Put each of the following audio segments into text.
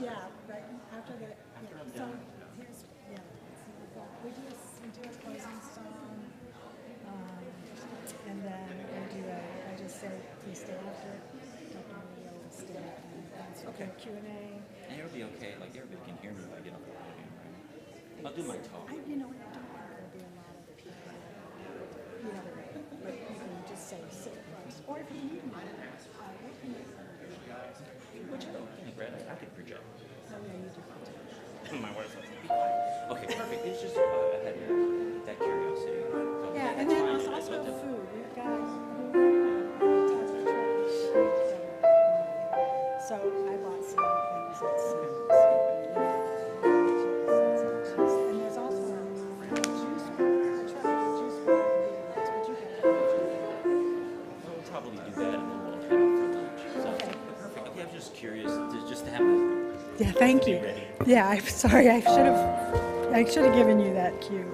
Yeah, right after the, yeah, so here's, yeah, so we do a closing song, um, and then I just say, please stay after, Dr. Maria will stay and answer Okay. the Q&A. And it'll be okay. Like everybody can hear me if I get on the podium, right? I'll do my talk. You know, I don't think there'll be a lot of people, but you can just say sit close, or if you need me, whichever. Hey, Brad, I could project. Oh, yeah, you do. My wife says, be quiet. Okay, perfect. It's just I had that curiosity. So, Yeah, and that's then fine. also Let them- food. We've got tons of trash. So I bought some things at Sam's. And there's also a juice bar. I tried the juice bar at the Beatles, but you can have it. We'll probably do that and then we'll head out for lunch. So, Okay. perfect. Okay, I was just curious just to have the Yeah, thank you. ready. Yeah, I'm sorry. I should have given you that cue.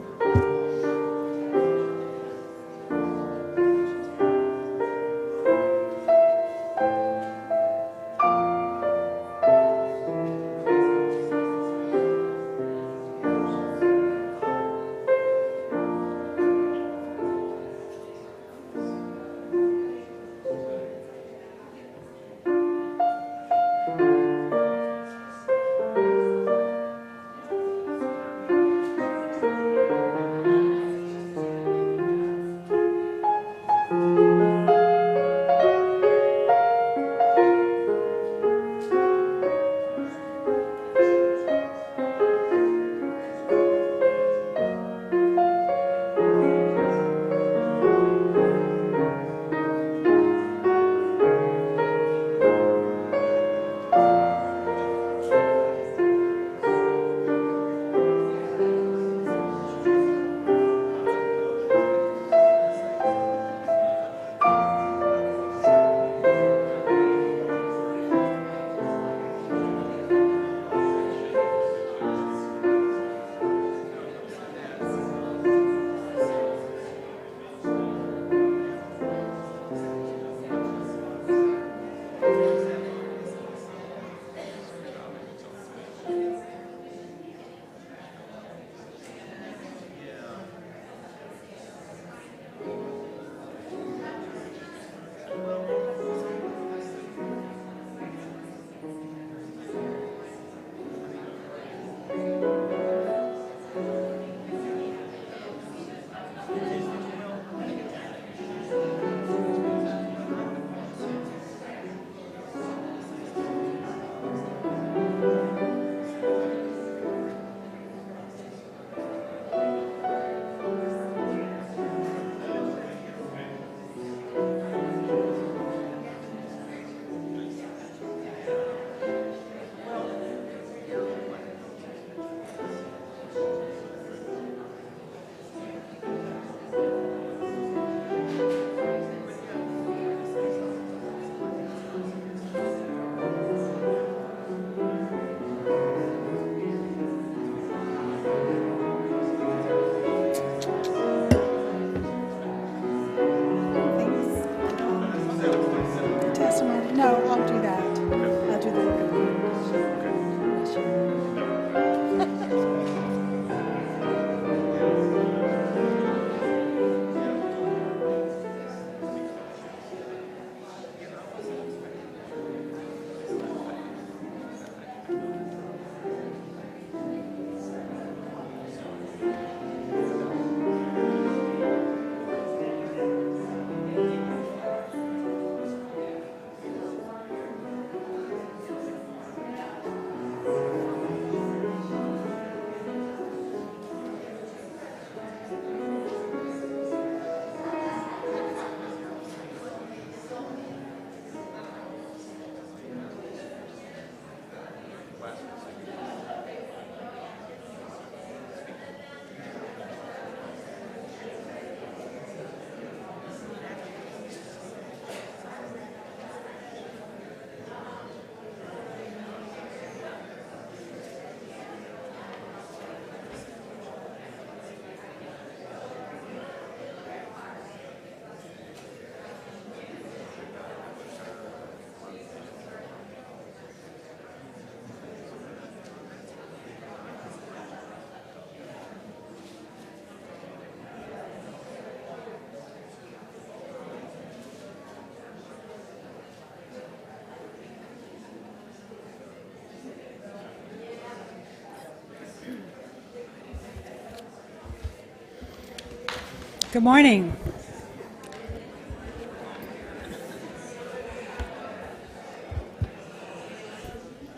Good morning.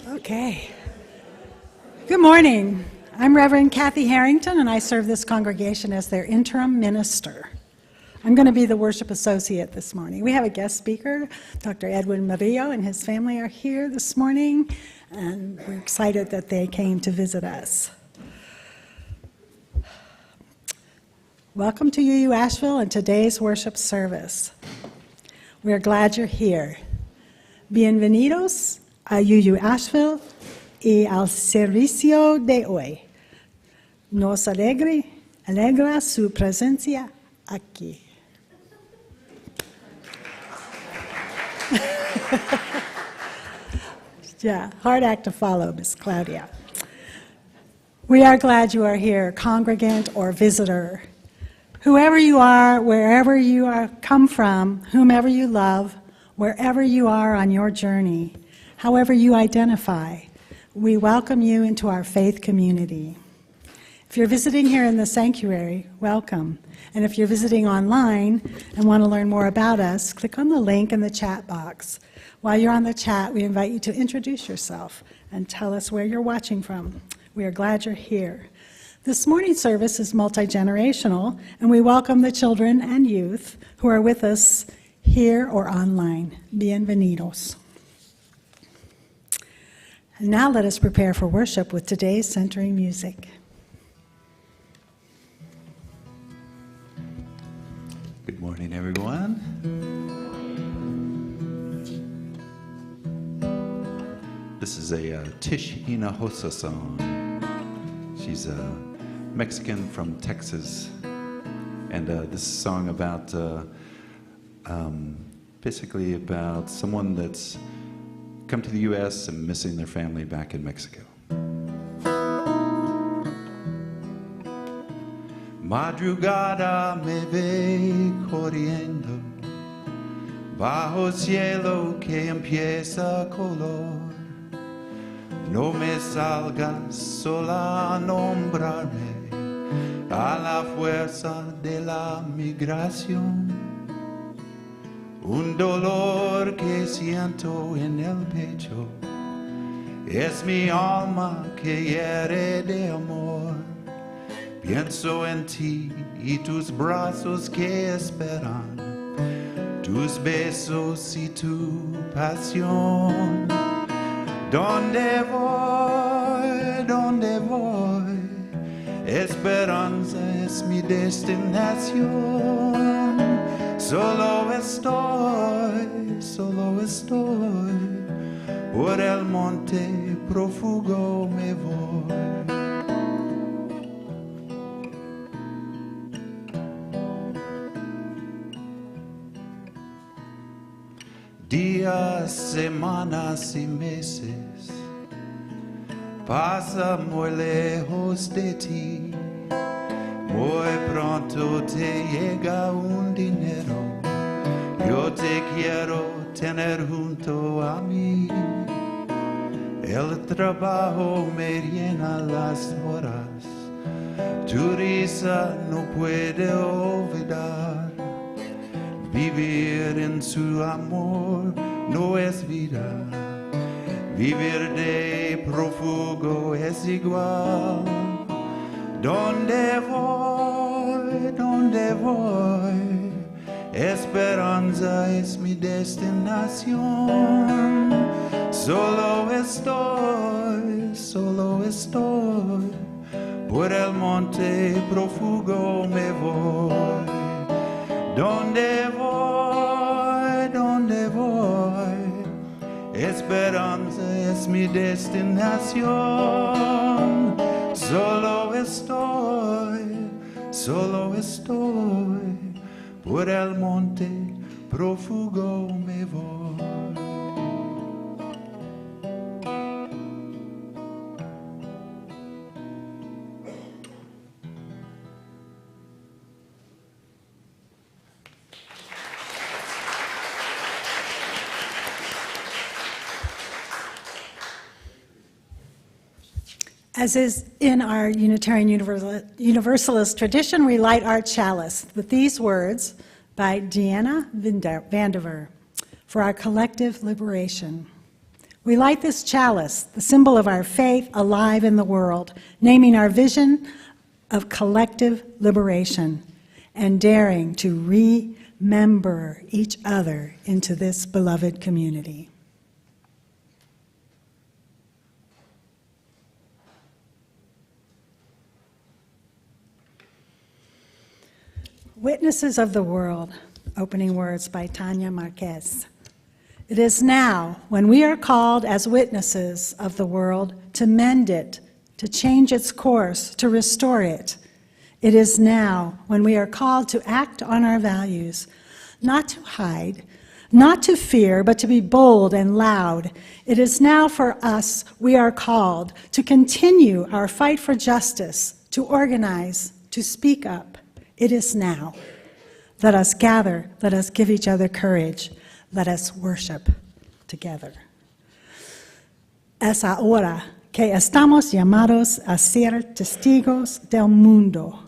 Okay. Good morning. I'm Reverend Kathy Harrington, and I serve this congregation as their interim minister. I'm going to be the worship associate this morning. We have a guest speaker. Dr. Edwin Murillo and his family are here this morning, and we're excited that they came to visit us. Welcome to UU Asheville and today's worship service. We're glad you're here. Bienvenidos a UU Asheville y al servicio de hoy. Nos alegra su presencia aquí. Yeah, hard act to follow, Miss Claudia. We are glad you are here, congregant or visitor. Whoever you are, wherever you come from, whomever you love, wherever you are on your journey, however you identify, we welcome you into our faith community. If you're visiting here in the sanctuary, welcome. And if you're visiting online and want to learn more about us, click on the link in the chat box. While you're on the chat, we invite you to introduce yourself and tell us where you're watching from. We are glad you're here. This morning's service is multi-generational, and we welcome the children and youth who are with us here or online. Bienvenidos. And now let us prepare for worship with today's centering music. Good morning, everyone. This is a Tish Hinojosa song. She's a Mexican from Texas, and this is a song about basically about someone that's come to the U.S. and missing their family back in Mexico. Madrugada me ve corriendo bajo cielo que empieza color. No me salgas sola a nombrarme a la fuerza de la migración. Un dolor que siento en el pecho es mi alma que hiere de amor. Pienso en ti y tus brazos que esperan, tus besos y tu pasión. ¿Dónde voy? ¿Dónde voy? Esperanza es mi destinación. Solo estoy, por el monte prófugo me voy. Días, semanas y meses pasan muy lejos de ti. Muy pronto te llega un dinero. Yo te quiero tener junto a mí. El trabajo me llena las horas. Tu risa no puede olvidar. Vivir en su amor no es vida. Vivir de prófugo es igual. ¿Dónde voy? ¿Dónde voy? Esperanza es mi destinación. Solo estoy, por el monte prófugo me voy. ¿Dónde voy? ¿Dónde voy? Esperanza es mi destinación. Solo estoy, por el monte prófugo me voy. As is in our Unitarian Universalist tradition, we light our chalice with these words by Deanna Vandiver for our collective liberation. We light this chalice, the symbol of our faith alive in the world, naming our vision of collective liberation and daring to remember each other into this beloved community. Witnesses of the World, opening words by Tanya Marquez. It is now, when we are called as witnesses of the world, to mend it, to change its course, to restore it. It is now, when we are called to act on our values, not to hide, not to fear, but to be bold and loud. It is now for us, we are called to continue our fight for justice, to organize, to speak up. It is now. Let us gather, let us give each other courage, let us worship together. Es ahora que estamos llamados a ser testigos del mundo,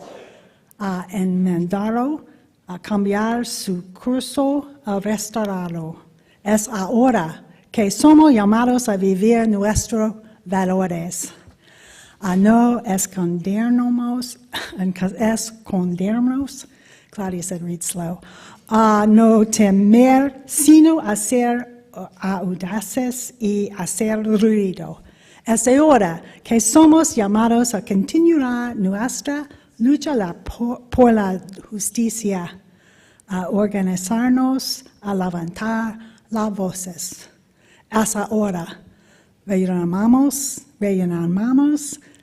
a enmendarlo, a cambiar su curso, a restaurarlo. Es ahora que somos llamados a vivir nuestros valores, a no escondernos, Claudia said read slow, a no temer, sino a ser audaces y hacer ruido. Es ahora que somos llamados a continuar nuestra lucha por la justicia, a organizarnos, a levantar las voces. Es ahora. Reunamos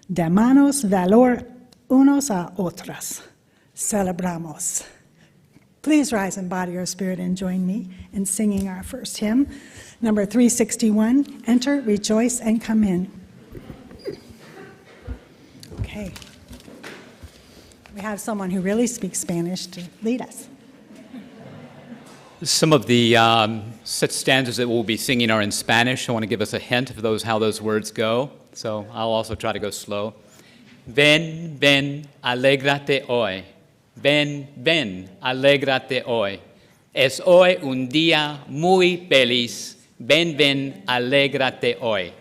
de manos valor unos a otros. Celebramos. Please rise and body your spirit and join me in singing our first hymn, number 361, Enter, Rejoice, and Come In. Okay. We have someone who really speaks Spanish to lead us. Some of the set stanzas that we'll be singing are in Spanish. I want to give us a hint of how those words go. So I'll also try to go slow. Ven, ven, alégrate hoy. Ven, ven, alégrate hoy. Es hoy un día muy feliz. Ven, ven, alégrate hoy.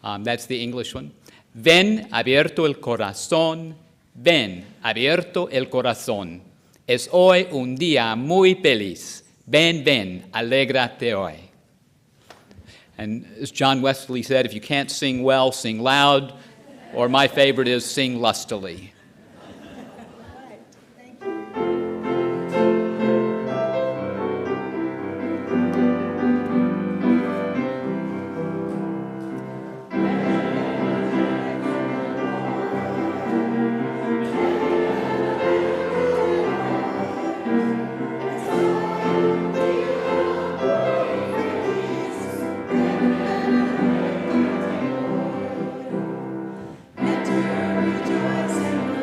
That's the English one. Ven, abierto el corazón. Ven, abierto el corazón. Es hoy un día muy feliz. Ven, ven, alégrate hoy. And as John Wesley said, if you can't sing well, sing loud. Or my favorite is sing lustily. Rejoice and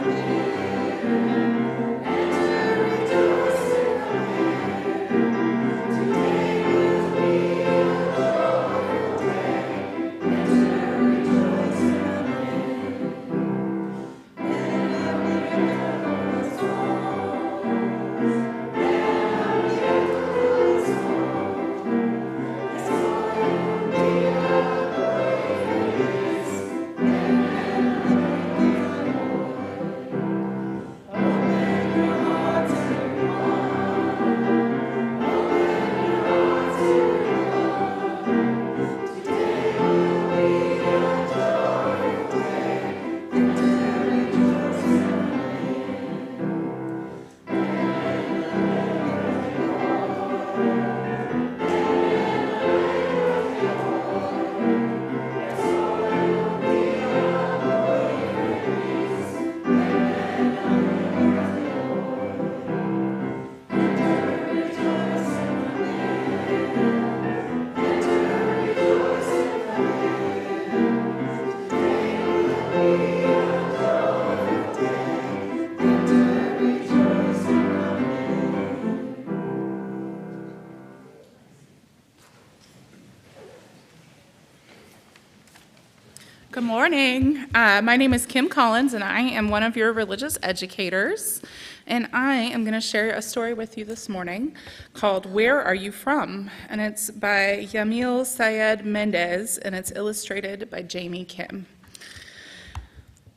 Good morning. My name is Kim Collins, and I am one of your religious educators. And I am going to share a story with you this morning called Where Are You From? And it's by Yamil Sayed Mendez, and it's illustrated by Jamie Kim.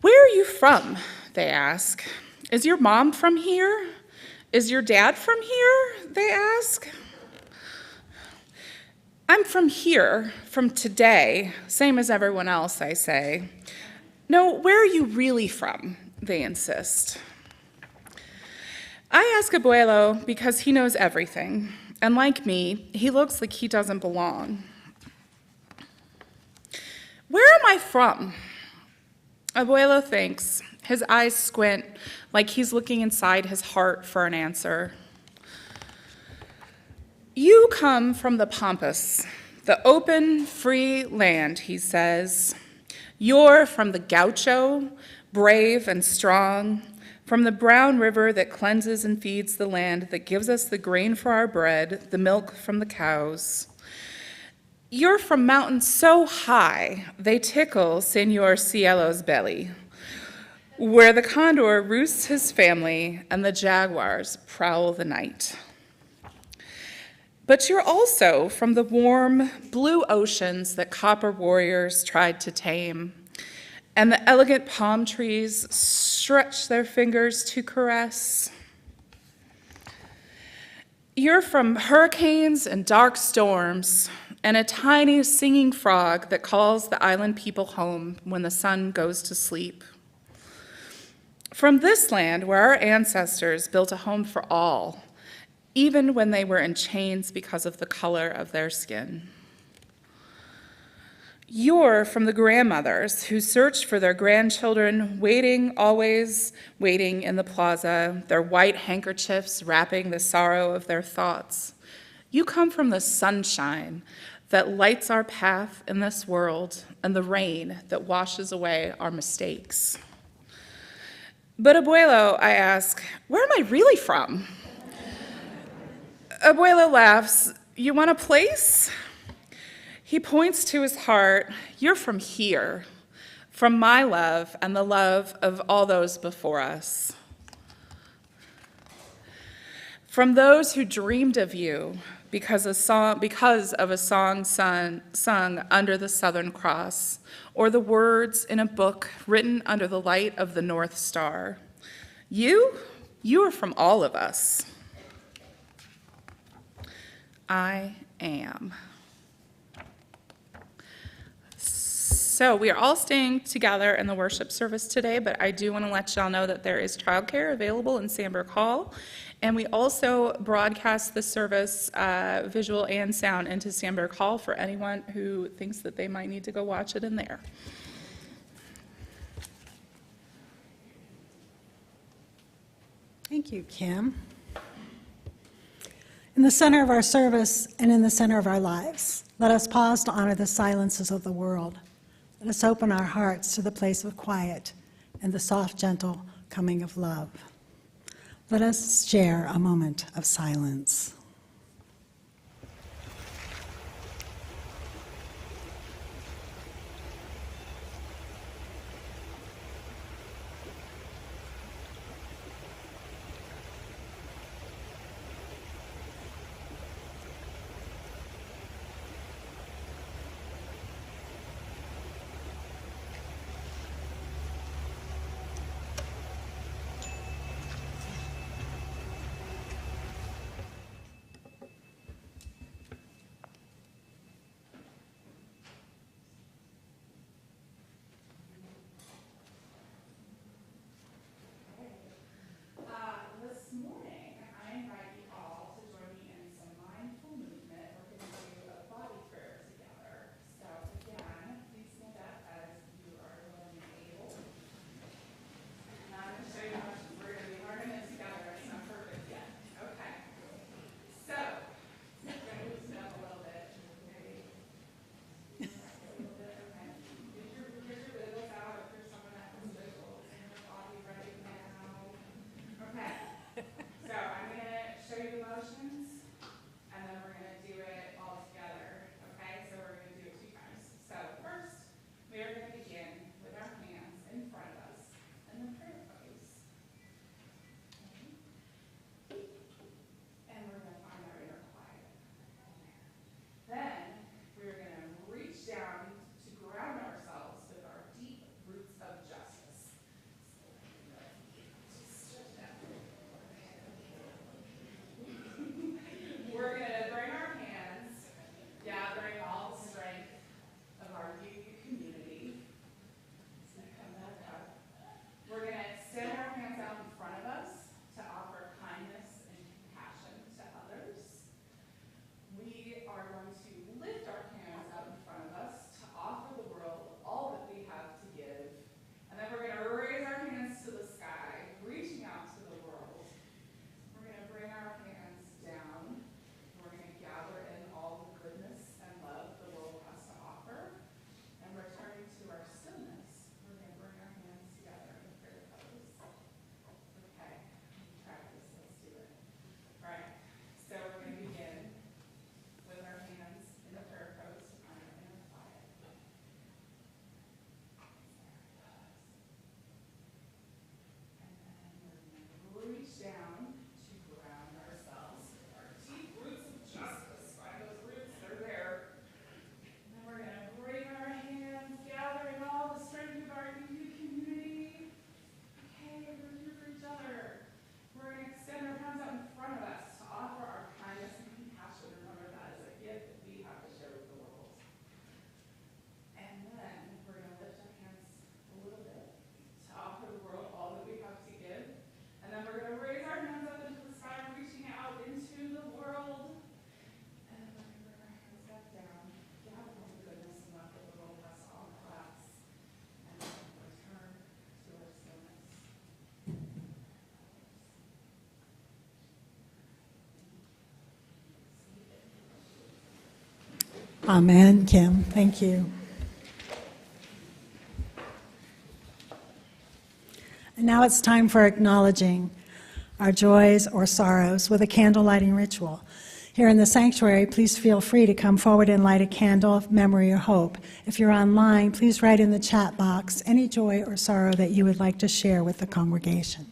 Where are you from? They ask. Is your mom from here? Is your dad from here? They ask. I'm from here, from today, same as everyone else, I say. No, where are you really from? They insist. I ask Abuelo because he knows everything, and like me, he looks like he doesn't belong. Where am I from? Abuelo thinks. His eyes squint like he's looking inside his heart for an answer. You come from the Pampas, the open, free land, he says. You're from the gaucho, brave and strong, from the brown river that cleanses and feeds the land, that gives us the grain for our bread, the milk from the cows. You're from mountains so high, they tickle Señor Cielo's belly, where the condor roosts his family and the jaguars prowl the night. But you're also from the warm blue oceans that copper warriors tried to tame, and the elegant palm trees stretch their fingers to caress. You're from hurricanes and dark storms, and a tiny singing frog that calls the island people home when the sun goes to sleep. From this land where our ancestors built a home for all, even when they were in chains because of the color of their skin. You're from the grandmothers who search for their grandchildren, always waiting in the plaza, their white handkerchiefs wrapping the sorrow of their thoughts. You come from the sunshine that lights our path in this world and the rain that washes away our mistakes. But Abuelo, I ask, where am I really from? Abuelo laughs. You want a place? He points to his heart. You're from here, from my love and the love of all those before us. From those who dreamed of you because of a song sung under the Southern Cross, or the words in a book written under the light of the North Star. You are from all of us. I am. So we are all staying together in the worship service today, but I do want to let y'all know that there is childcare available in Sandburg Hall, and we also broadcast the service, visual and sound, into Sandburg Hall for anyone who thinks that they might need to go watch it in there. Thank you, Kim. In the center of our service and in the center of our lives, let us pause to honor the silences of the world. Let us open our hearts to the place of quiet and the soft, gentle coming of love. Let us share a moment of silence. Amen, Kim. Thank you. And now it's time for acknowledging our joys or sorrows with a candle lighting ritual. Here in the sanctuary, please feel free to come forward and light a candle of memory or hope. If you're online, please write in the chat box any joy or sorrow that you would like to share with the congregation.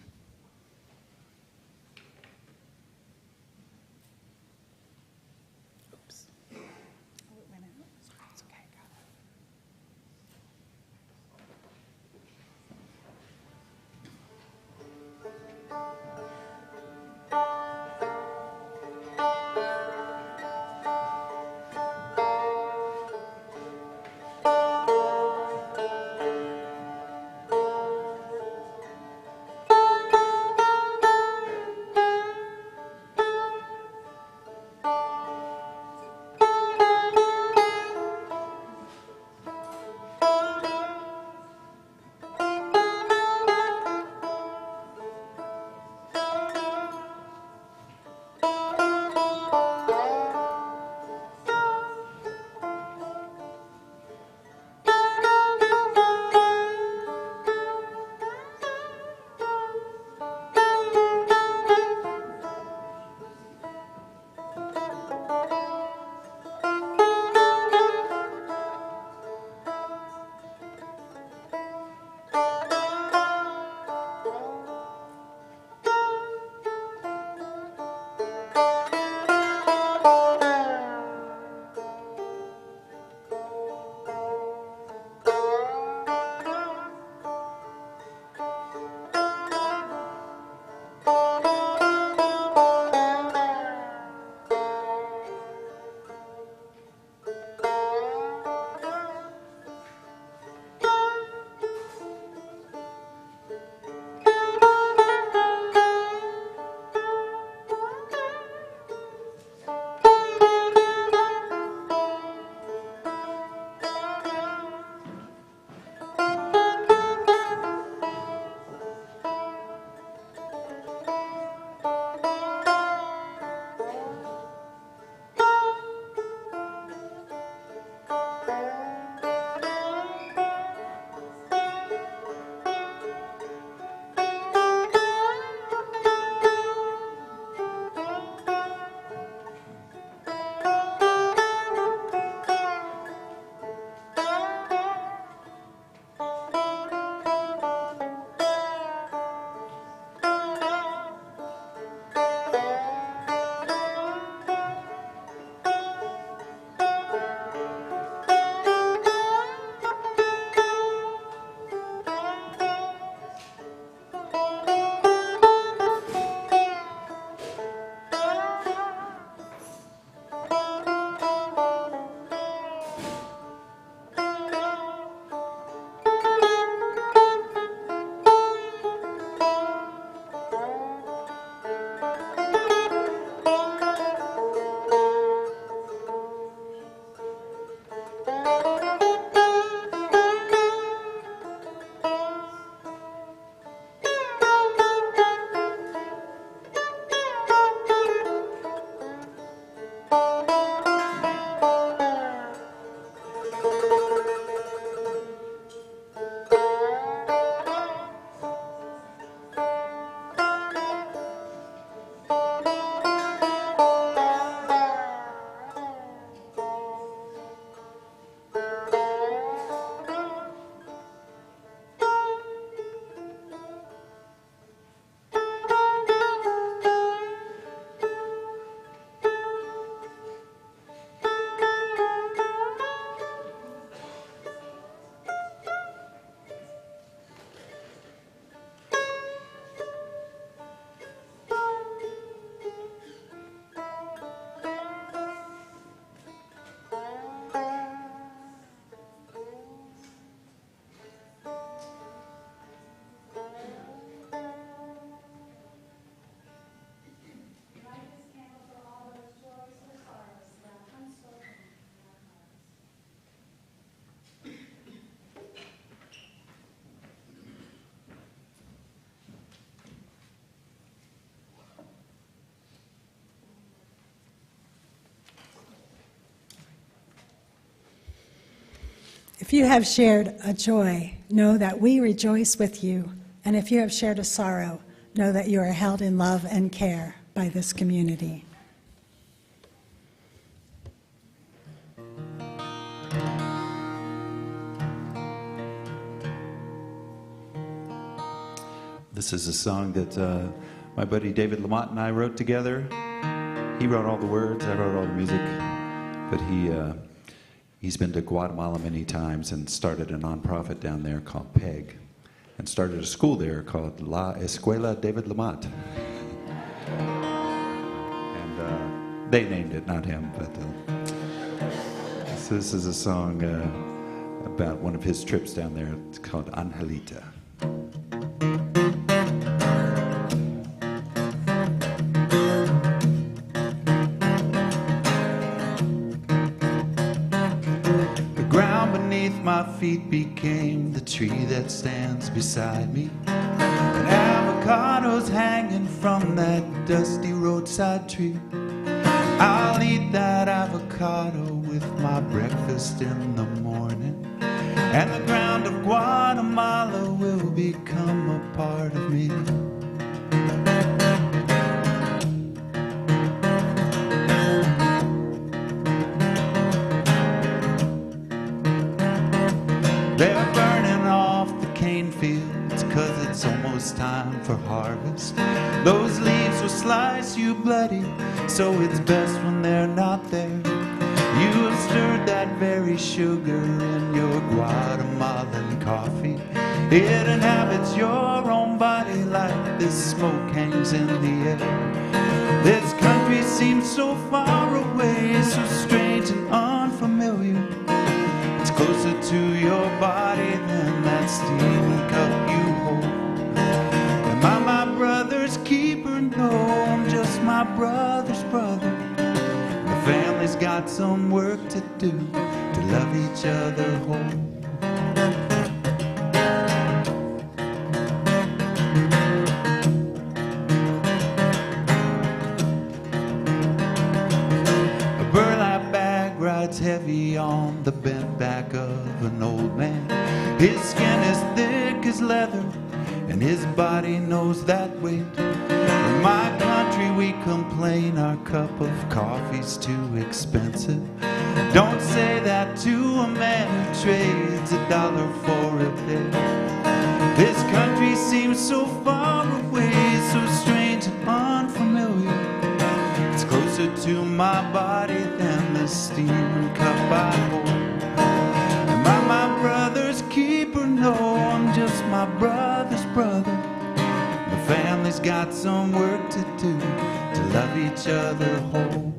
If you have shared a joy, know that we rejoice with you. And if you have shared a sorrow, know that you are held in love and care by this community. This is a song that my buddy David Lamont and I wrote together. He wrote all the words, I wrote all the music, but he's been to Guatemala many times and started a nonprofit down there called PEG, and started a school there called La Escuela David Lamont. And they named it, not him, but so this is a song about one of his trips down there. It's called Angelita. My feet became the tree that stands beside me, and avocados hanging from that dusty roadside tree. I'll eat that avocado with my breakfast in the morning, and the ground of Guatemala will become a part of me. They're burning off the cane fields 'cause it's almost time for harvest. Those leaves will slice you bloody, so it's best when they're not there. You have stirred that very sugar in your Guatemalan coffee. It inhabits your own body like this smoke hangs in the air. This country seems so far away, so strange and unfamiliar. It's closer to your body than that steaming cup you hold. Am I my brother's keeper? No, I'm just my brother's brother. The family's got some work to do to love each other whole. A burlap bag rides heavy on the bent back of an old man. His skin is thick as leather, and his body knows that weight. In my country we complain our cup of coffee's too expensive. Don't say that to a man who trades $1 for a day. This country seems so far away, so strange and unfamiliar. It's closer to my body than the steaming cup I hold. Am I my brother's keeper? No, I'm just my brother's brother. The family's got some work to do to love each other whole.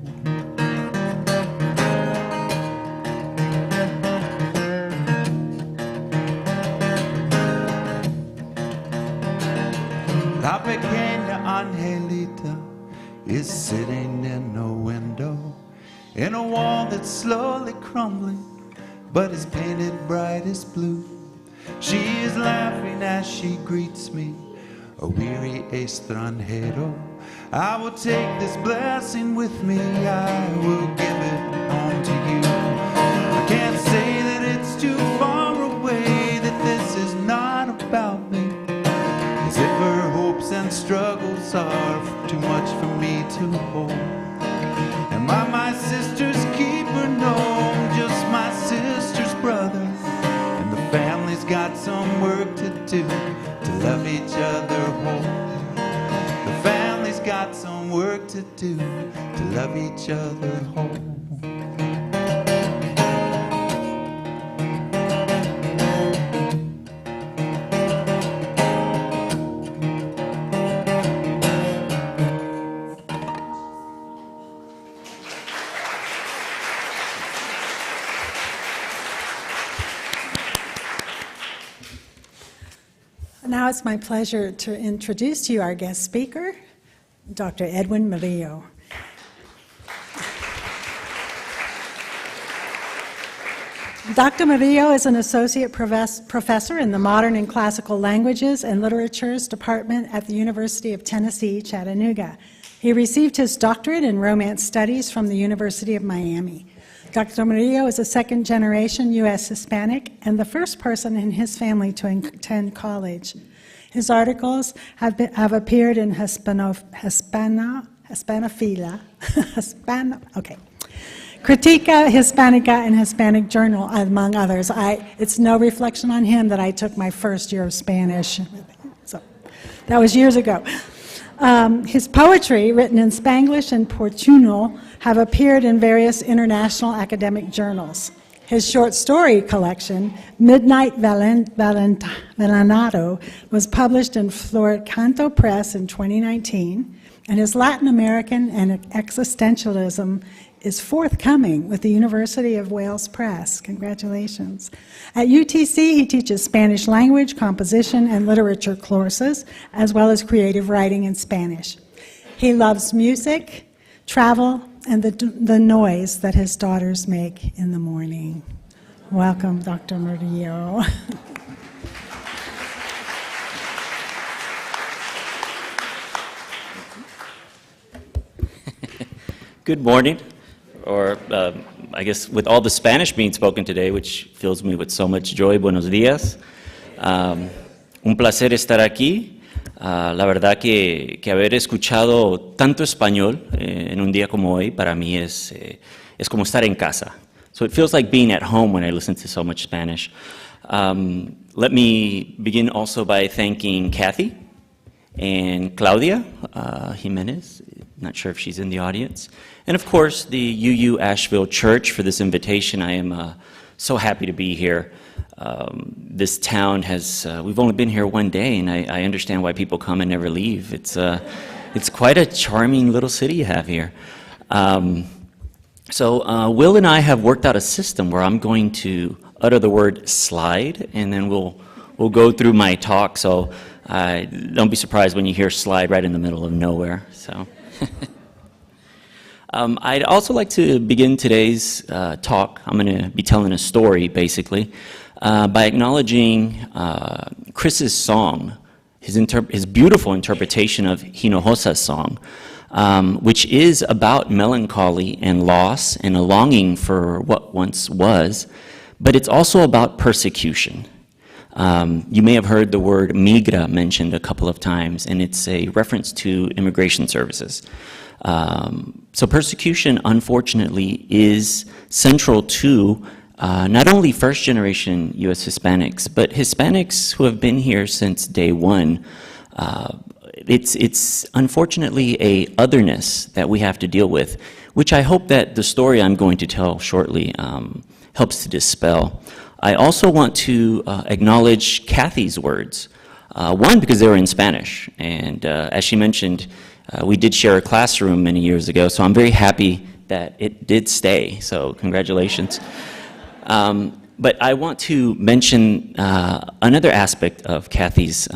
La pequeña Angelita is sitting in a window, in a wall that's slowly crumbling, but is painted brightest blue. She is laughing as she greets me, a weary extranjero. I will take this blessing with me, I will give it on to you. I can't say that it's too far away, that this is not about me, as if her hopes and struggles are too much for me to hold. Am I my sister's keeper? No, I'm just my sister's brother. And the family's got some work to do to love each other whole. The family's got some work to do to love each other whole. Now it's my pleasure to introduce to you our guest speaker, Dr. Edwin Murillo. Dr. Murillo is an associate professor in the Modern and Classical Languages and Literatures Department at the University of Tennessee, Chattanooga. He received his doctorate in Romance Studies from the University of Miami. Dr. Murillo is a second-generation U.S. Hispanic and the first person in his family to attend college. His articles have appeared in Hispanofila, Critica Hispanica and Hispanic Journal, among others. It's no reflection on him that I took my first year of Spanish. So that was years ago. His poetry, written in Spanglish and Portuñol, have appeared in various international academic journals. His short story collection, Midnight Vallenado, was published in Floricanto Press in 2019, and his Latin American and existentialism is forthcoming with the University of Wales Press. Congratulations. At UTC, he teaches Spanish language, composition, and literature courses, as well as creative writing in Spanish. He loves music, travel, and the noise that his daughters make in the morning. Welcome, Dr. Murillo. Good morning, or I guess with all the Spanish being spoken today, which fills me with so much joy, buenos días. Un placer estar aquí. La verdad que haber escuchado tanto español en un día como hoy para mí es como estar en casa. So it feels like being at home when I listen to so much Spanish. Let me begin also by thanking Kathy and Claudia Jimenez. Not sure if she's in the audience. And of course, the UU Asheville Church for this invitation. I am so happy to be here. This town has, we've only been here one day, and I understand why people come and never leave. It's quite a charming little city you have here. So Will and I have worked out a system where I'm going to utter the word slide, and then we'll go through my talk. So don't be surprised when you hear slide right in the middle of nowhere. So. I'd also like to begin today's talk. I'm going to be telling a story, basically, by acknowledging Chris's song, his beautiful interpretation of Hinojosa's song, which is about melancholy and loss and a longing for what once was, but it's also about persecution. You may have heard the word migra mentioned a couple of times, and it's a reference to immigration services. So persecution, unfortunately, is central to not only first-generation U.S. Hispanics, but Hispanics who have been here since day one. It's unfortunately a otherness that we have to deal with, which I hope that the story I'm going to tell shortly helps to dispel. I also want to acknowledge Kathy's words. One, because they were in Spanish, and as she mentioned, we did share a classroom many years ago, so I'm very happy that it did stay, so congratulations. But I want to mention another aspect of Kathy's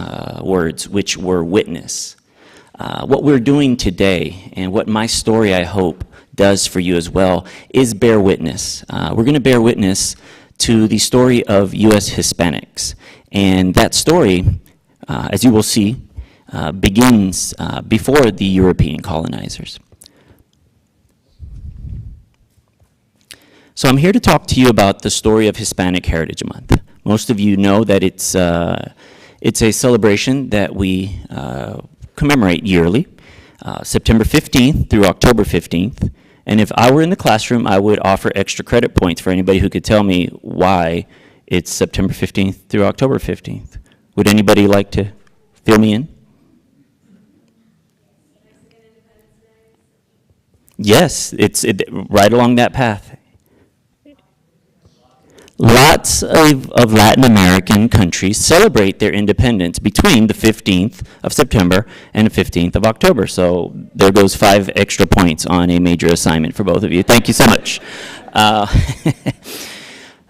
words, which were witness. What we're doing today, and what my story, I hope, does for you as well, is bear witness. We're going to bear witness to the story of U.S. Hispanics. And that story, as you will see, begins before the European colonizers. So I'm here to talk to you about the story of Hispanic Heritage Month. Most of you know that it's a celebration that we commemorate yearly, September 15th through October 15th. And if I were in the classroom, I would offer extra credit points for anybody who could tell me why it's September 15th through October 15th. Would anybody like to fill me in? Yes, it's right along that path. Lots of Latin American countries celebrate their independence between the 15th of September and the 15th of October. So there goes 5 extra points on a major assignment for both of you. Thank you so much.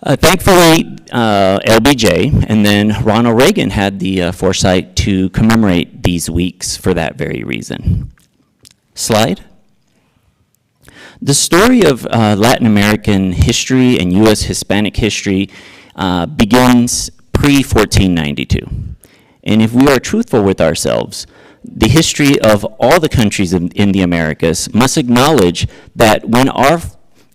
Thankfully, LBJ and then Ronald Reagan had the foresight to commemorate these weeks for that very reason. Slide. The story of Latin American history and U.S. Hispanic history begins pre-1492. And if we are truthful with ourselves, the history of all the countries in the Americas must acknowledge that when our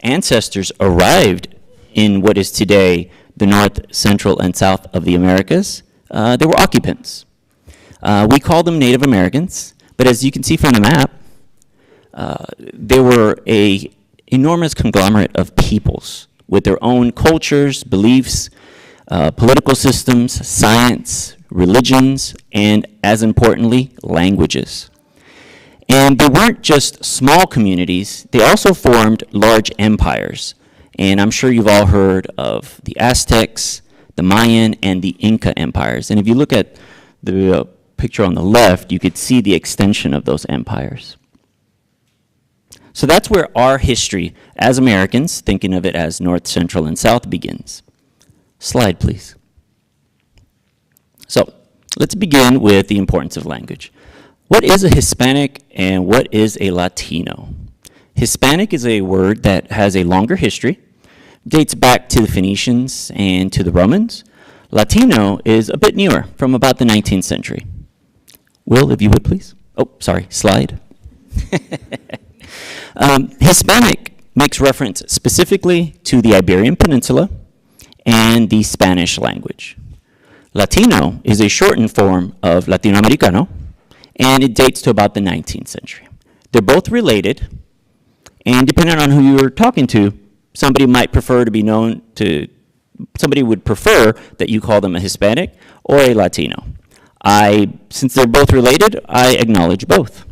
ancestors arrived in what is today the North, Central, and South of the Americas, they were occupants. We call them Native Americans, but as you can see from the map, they were an enormous conglomerate of peoples with their own cultures, beliefs, political systems, science, religions, and as importantly, languages. And they weren't just small communities, they also formed large empires. And I'm sure you've all heard of the Aztecs, the Mayan, and the Inca empires. And if you look at the picture on the left, you could see the extension of those empires. So that's where our history as Americans, thinking of it as North, Central, and South, begins. Slide, please. So let's begin with the importance of language. What is a Hispanic and what is a Latino? Hispanic is a word that has a longer history, dates back to the Phoenicians and to the Romans. Latino is a bit newer, from about the 19th century. Will, if you would please. Oh, sorry, slide. Hispanic makes reference specifically to the Iberian Peninsula and the Spanish language. Latino is a shortened form of Latinoamericano, and it dates to about the 19th century. They're both related, and depending on who you're talking to, somebody would prefer that you call them a Hispanic or a Latino. Since they're both related, I acknowledge both.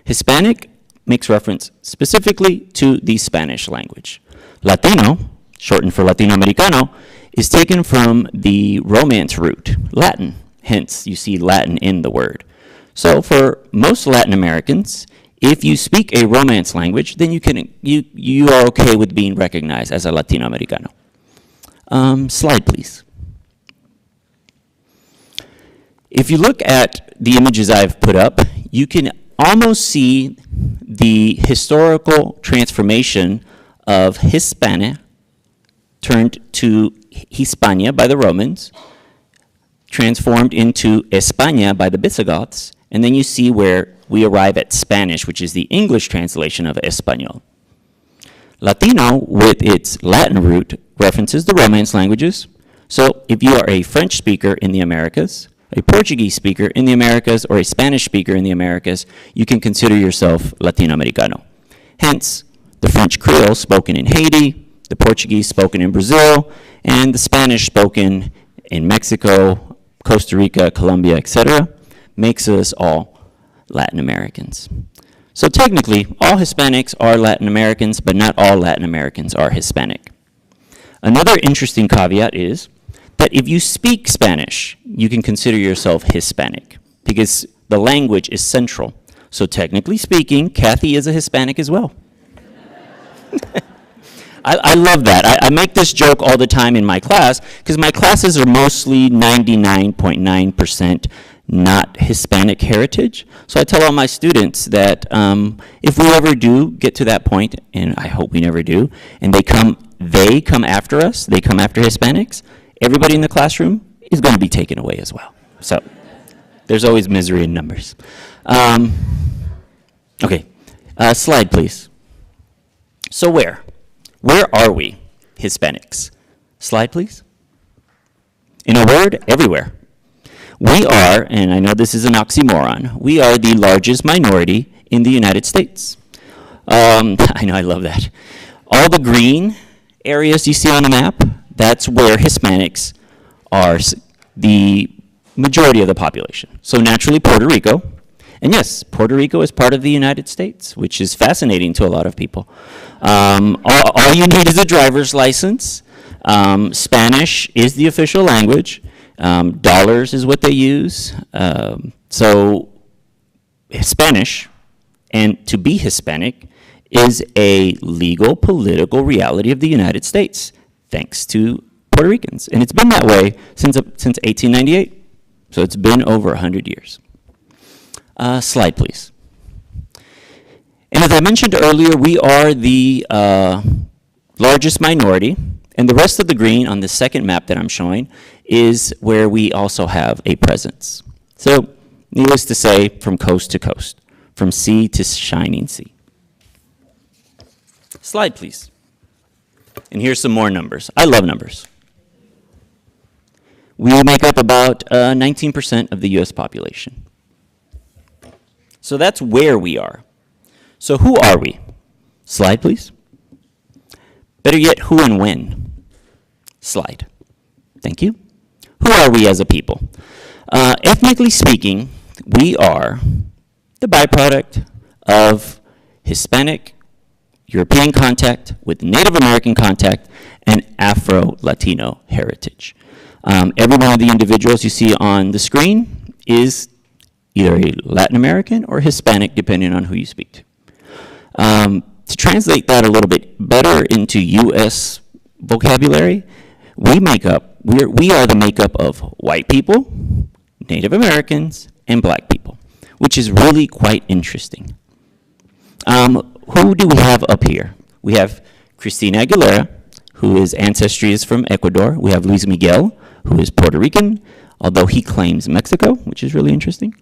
Hispanic makes reference specifically to the Spanish language. Latino, shortened for Latinoamericano, is taken from the Romance root, Latin. Hence, you see Latin in the word. So for most Latin Americans, if you speak a Romance language, then you are okay with being recognized as a Latinoamericano. Slide, please. If you look at the images I've put up, you can almost see the historical transformation of Hispania turned to Hispania by the Romans, transformed into España by the Visigoths, and then you see where we arrive at Spanish, which is the English translation of Español. Latino, with its Latin root, references the Romance languages. So if you are a French speaker in the Americas, a Portuguese speaker in the Americas, or a Spanish speaker in the Americas, you can consider yourself Latinoamericano. Hence, the French Creole spoken in Haiti, the Portuguese spoken in Brazil, and the Spanish spoken in Mexico, Costa Rica, Colombia, etc., makes us all Latin Americans. So technically, all Hispanics are Latin Americans, but not all Latin Americans are Hispanic. Another interesting caveat is that if you speak Spanish, you can consider yourself Hispanic, because the language is central. So technically speaking, Kathy is a Hispanic as well. I love that. I make this joke all the time in my class, because my classes are mostly 99.9% not Hispanic heritage. So I tell all my students that if we ever do get to that point, and I hope we never do, and they come after us, they come after Hispanics, everybody in the classroom is going to be taken away as well. So there's always misery in numbers. Okay, slide please. So where are we, Hispanics? Slide please. In a word, everywhere. We are, and I know this is an oxymoron, we are the largest minority in the United States. I know, I love that. All the green areas you see on the map, that's where Hispanics are the majority of the population. So naturally, Puerto Rico. And yes, Puerto Rico is part of the United States, which is fascinating to a lot of people. All you need is a driver's license. Spanish is the official language. Dollars is what they use. So Spanish, and to be Hispanic, is a legal political reality of the United States, thanks to Puerto Ricans. And it's been that way since 1898. So it's been over 100 years. Slide, please. And as I mentioned earlier, we are the largest minority, and the rest of the green on the second map that I'm showing is where we also have a presence. So, needless to say, from coast to coast, from sea to shining sea. Slide, please. And here's some more numbers. I love numbers. We make up about 19% of the US population. So that's where we are. So who are we? Slide, please. Better yet, who and when? Slide. Thank you. Who are we as a people? Ethnically speaking, we are the byproduct of Hispanic, European contact with Native American contact, and Afro-Latino heritage. Every one of the individuals you see on the screen is either a Latin American or Hispanic, depending on who you speak to. To translate that a little bit better into U.S. vocabulary, we are the makeup of white people, Native Americans, and black people, which is really quite interesting. Who do we have up here? We have Christina Aguilera, whose ancestry is from Ecuador. We have Luis Miguel, who is Puerto Rican, although he claims Mexico, which is really interesting.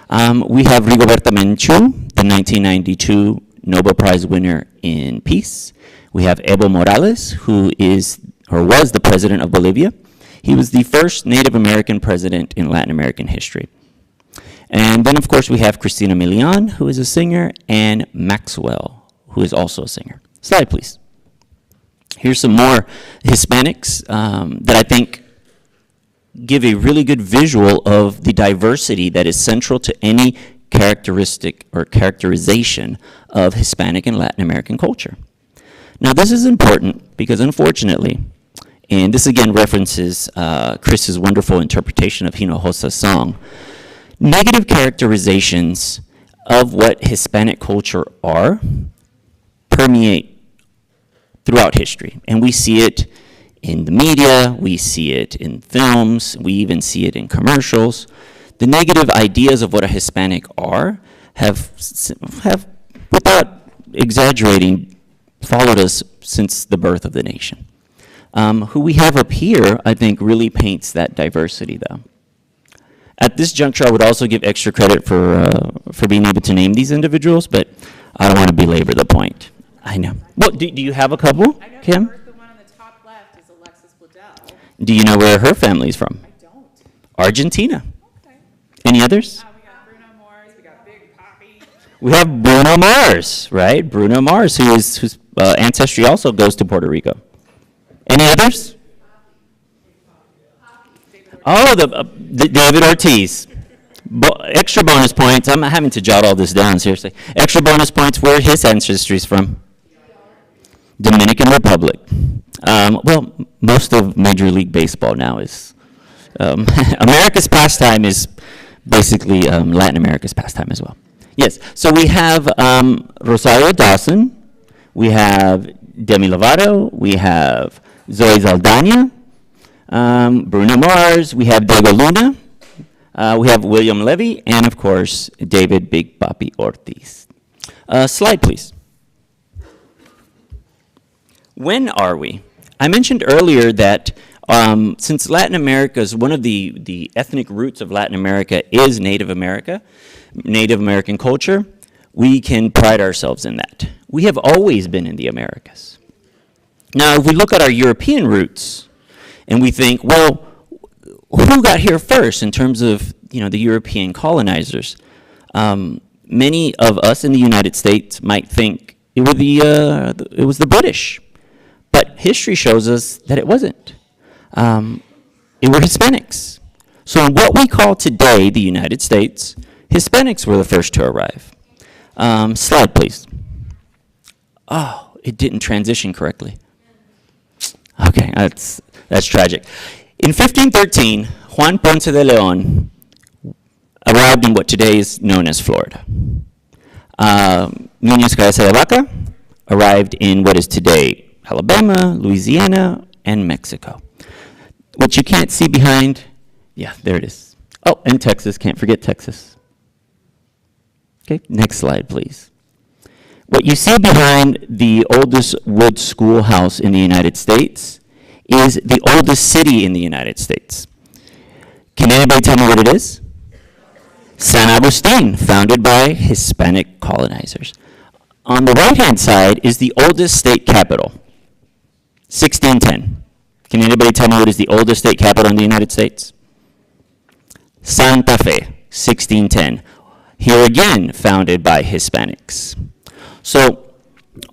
We have Rigoberta Menchú, the 1992 Nobel Prize winner in peace. We have Evo Morales, who is or was the president of Bolivia. He was the first Native American president in Latin American history. And then, of course, we have Christina Milian, who is a singer, and Maxwell, who is also a singer. Slide, please. Here's some more Hispanics that I think give a really good visual of the diversity that is central to any characteristic or characterization of Hispanic and Latin American culture. Now, this is important because, unfortunately, and this again references Chris's wonderful interpretation of Hinojosa's song, negative characterizations of what Hispanic culture are permeate throughout history. And we see it in the media, we see it in films, we even see it in commercials. The negative ideas of what a Hispanic are have without exaggerating, followed us since the birth of the nation. Who we have up here, I think, really paints that diversity, though. At this juncture, I would also give extra credit for being able to name these individuals, but I don't want to belabor the point. I know. Well, do you have a couple, I know Kim? the one on the top left is Alexis Bledel. Do you know where her family's from? I don't. Argentina. Okay. Any others? We got Bruno Mars, we got Big Papi. We have Bruno Mars, right? Bruno Mars, whose ancestry also goes to Puerto Rico. Any others? Oh, the David Ortiz. Extra bonus points. I'm having to jot all this down, seriously. Extra bonus points where his ancestry is from. Dominican Republic. Well, most of Major League Baseball now is America's pastime is basically Latin America's pastime as well. Yes, so we have Rosario Dawson, we have Demi Lovato, we have Zoe Saldana, Bruno Mars, we have Diego Luna, we have William Levy, and of course, David Big Papi Ortiz. Slide, please. When are we? I mentioned earlier that since Latin America is one of the ethnic roots of Latin America is Native America, Native American culture, we can pride ourselves in that. We have always been in the Americas. Now, if we look at our European roots and we think, well, who got here first in terms of the European colonizers? Many of us in the United States might think it was the British. But history shows us that it wasn't. It were Hispanics. So in what we call today the United States, Hispanics were the first to arrive. Slide, please. Oh, it didn't transition correctly. Okay, that's tragic. In 1513, Juan Ponce de Leon arrived in what today is known as Florida. Núñez Cabeza de Vaca arrived in what is today Alabama, Louisiana, and Mexico. What you can't see behind, yeah, there it is. Oh, and Texas, can't forget Texas. Okay, next slide, please. What you see behind the oldest wood schoolhouse in the United States is the oldest city in the United States. Can anybody tell me what it is? San Agustin, founded by Hispanic colonizers. On the right-hand side is the oldest state capital. 1610. Can anybody tell me what is the oldest state capital in the United States? Santa Fe, 1610. Here again, founded by Hispanics. So,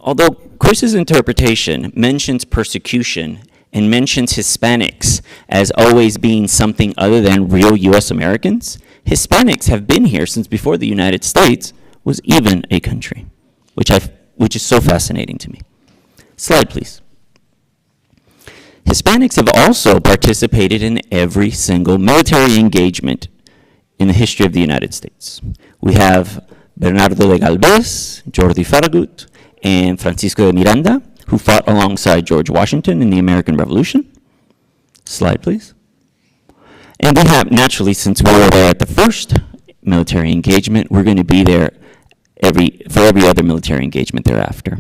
although Chris's interpretation mentions persecution and mentions Hispanics as always being something other than real U.S. Americans, Hispanics have been here since before the United States was even a country, which is so fascinating to me. Slide, please. Hispanics have also participated in every single military engagement in the history of the United States. We have Bernardo de Galvez, Jordi Farragut, and Francisco de Miranda, who fought alongside George Washington in the American Revolution. Slide, please. And we have, naturally, since we were there at the first military engagement, we're going to be there for every other military engagement thereafter.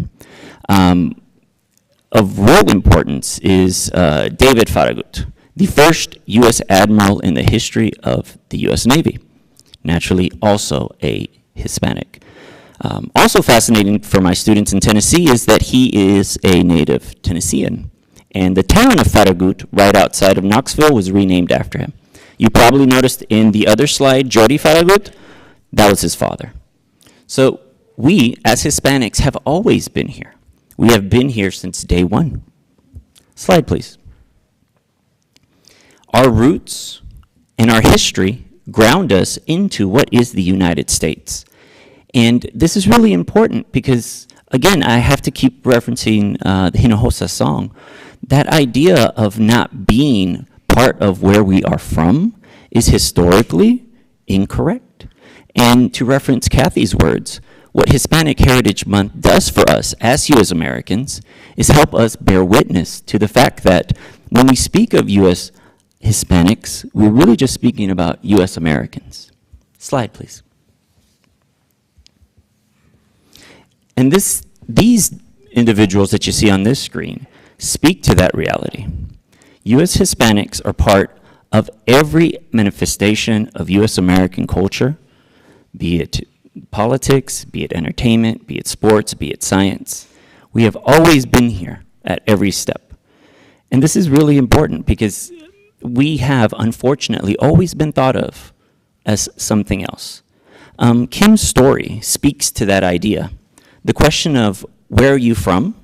Of real importance is David Farragut, the first U.S. admiral in the history of the U.S. Navy, naturally also a Hispanic. Also fascinating for my students in Tennessee is that he is a native Tennessean, and the town of Farragut, right outside of Knoxville, was renamed after him. You probably noticed in the other slide, Jordi Farragut, that was his father. So we, as Hispanics, have always been here. We have been here since day one. Slide, please. Our roots and our history ground us into what is the United States. And this is really important because, again, I have to keep referencing the Hinojosa song. That idea of not being part of where we are from is historically incorrect. And to reference Kathy's words, what Hispanic Heritage Month does for us as U.S. Americans is help us bear witness to the fact that when we speak of U.S. Hispanics, we're really just speaking about U.S. Americans. Slide, please. And these individuals that you see on this screen speak to that reality. U.S. Hispanics are part of every manifestation of U.S. American culture, be it politics, be it entertainment, be it sports, be it science. We have always been here at every step. And this is really important because we have, unfortunately, always been thought of as something else. Kim's story speaks to that idea. The question of where are you from,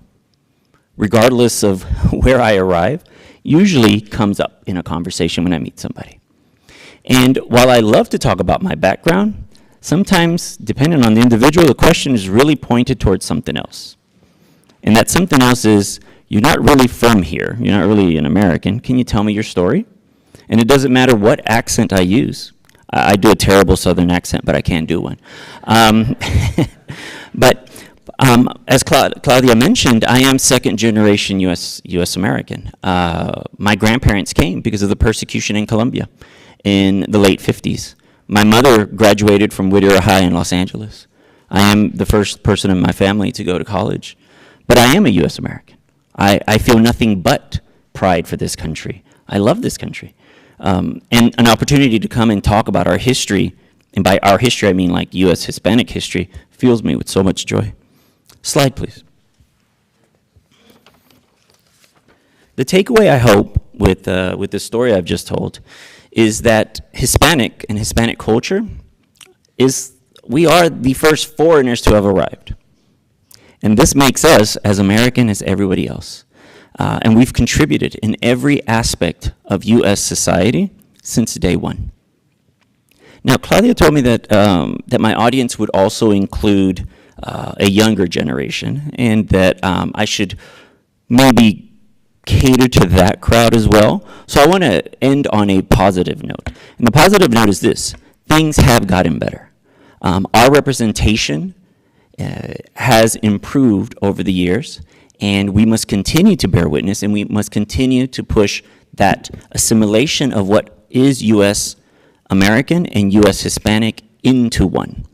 regardless of where I arrive, usually comes up in a conversation when I meet somebody. And while I love to talk about my background, sometimes, depending on the individual, the question is really pointed towards something else. And that something else is, you're not really from here, you're not really an American, can you tell me your story? And it doesn't matter what accent I use. I do a terrible Southern accent, but I can do one. As Claudia mentioned, I am second generation U.S. American. My grandparents came because of the persecution in Colombia in the late 50s. My mother graduated from Whittier High in Los Angeles. I am the first person in my family to go to college, but I am a U.S. American. I feel nothing but pride for this country. I love this country. And an opportunity to come and talk about our history, and by our history I mean like U.S. Hispanic history, fills me with so much joy. Slide, please. The takeaway, I hope, with the story I've just told, is that Hispanic and Hispanic culture we are the first foreigners to have arrived. And this makes us as American as everybody else. And we've contributed in every aspect of U.S. society since day one. Now, Claudia told me that my audience would also include a younger generation, and that I should maybe cater to that crowd as well. So I want to end on a positive note. And the positive note is this: things have gotten better. Our representation has improved over the years, and we must continue to bear witness, and we must continue to push that assimilation of what is U.S. American and U.S. Hispanic into one.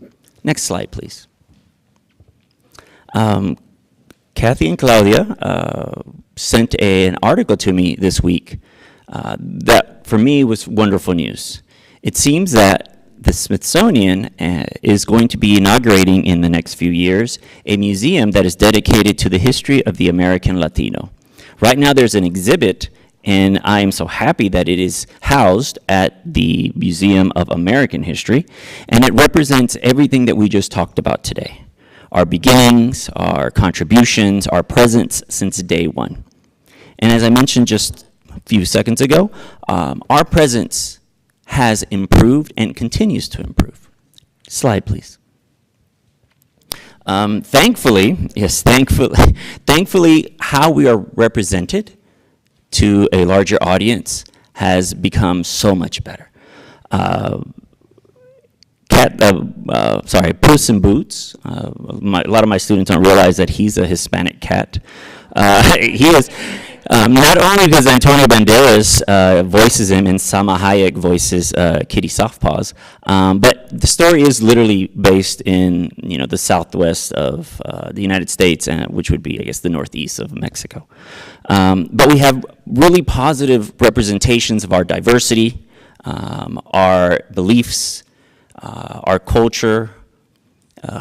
Next slide, please. Kathy and Claudia sent an article to me this week that for me was wonderful news. It seems that the Smithsonian is going to be inaugurating in the next few years a museum that is dedicated to the history of the American Latino. Right now there's an exhibit, and I am so happy that it is housed at the Museum of American History, and it represents everything that we just talked about today. Our beginnings, our contributions, our presence since day one. And as I mentioned just a few seconds ago, our presence has improved and continues to improve. Slide, please. Thankfully, how we are represented to a larger audience has become so much better. Puss in Boots. A lot of my students don't realize that he's a Hispanic cat. He is, not only does Antonio Banderas voices him and Salma Hayek voices Kitty Softpaws, but the story is literally based in the southwest of the United States, which would be, I guess, the northeast of Mexico. But we have really positive representations of our diversity, our beliefs, our culture,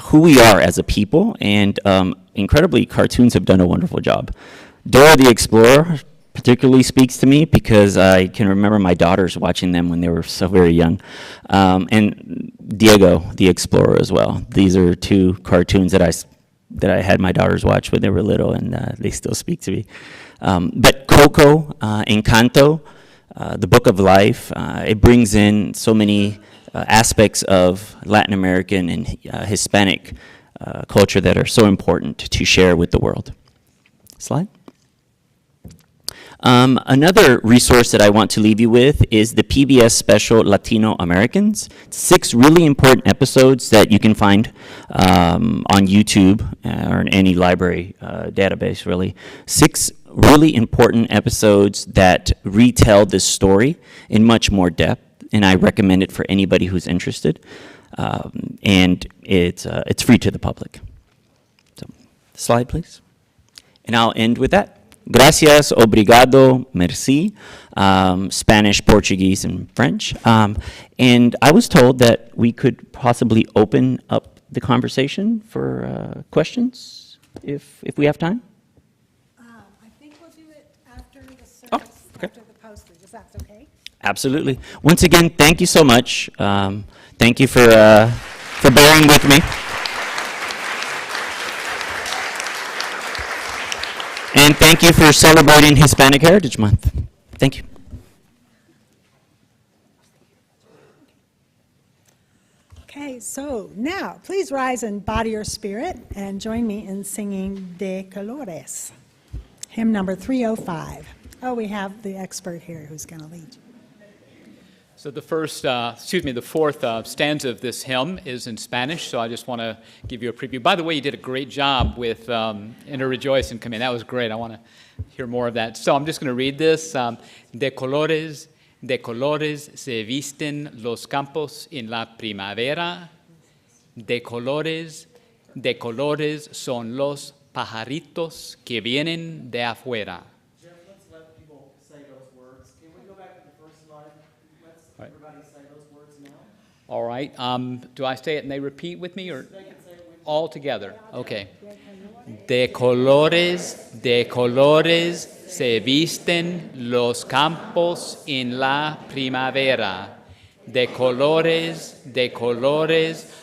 who we are as a people, and incredibly, cartoons have done a wonderful job. Dora the Explorer particularly speaks to me because I can remember my daughters watching them when they were so very young, and Diego the Explorer as well. These are two cartoons that I had my daughters watch when they were little, and they still speak to me. But Coco, Encanto, the Book of Life, it brings in so many aspects of Latin American and Hispanic culture that are so important to share with the world. Slide. Another resource that I want to leave you with is the PBS special Latino Americans. 6 really important episodes that you can find on YouTube or in any library database, really. 6 really important episodes that retell this story in much more depth, and I recommend it for anybody who's interested. And it's free to the public. So, slide, please. And I'll end with that. Gracias, obrigado, merci, Spanish, Portuguese, and French. And I was told that we could possibly open up the conversation for questions if we have time. I think we'll do it after the service, okay. after the postage, if that's okay. Absolutely. Once again, thank you so much. Thank you for bearing with me. And thank you for celebrating Hispanic Heritage Month. Thank you. Okay, so now please rise in body or spirit and join me in singing De Colores, hymn number 305. Oh, we have the expert here who's going to lead you. So the fourth stanza of this hymn is in Spanish, so I just want to give you a preview. By the way, you did a great job with Enter, Rejoice, and Come In. That was great. I want to hear more of that. So I'm just going to read this. De colores se visten los campos en la primavera. De colores son los pajaritos que vienen de afuera. All right. Do I say it and they repeat with me or all together? Okay. De colores se visten los campos en la primavera. De colores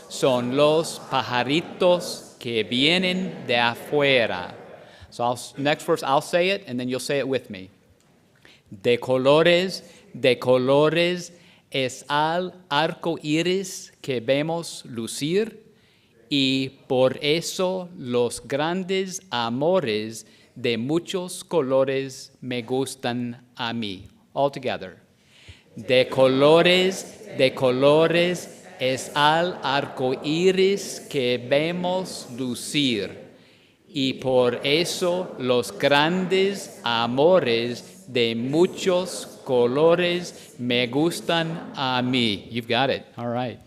son los pajaritos que vienen de afuera. So next verse, I'll say it and then you'll say it with me. De colores es al arco iris que vemos lucir, y por eso los grandes amores de muchos colores me gustan a mí. All together. De colores es al arco iris que vemos lucir, y por eso los grandes amores de muchos colores me gustan a mí. You've got it. All right.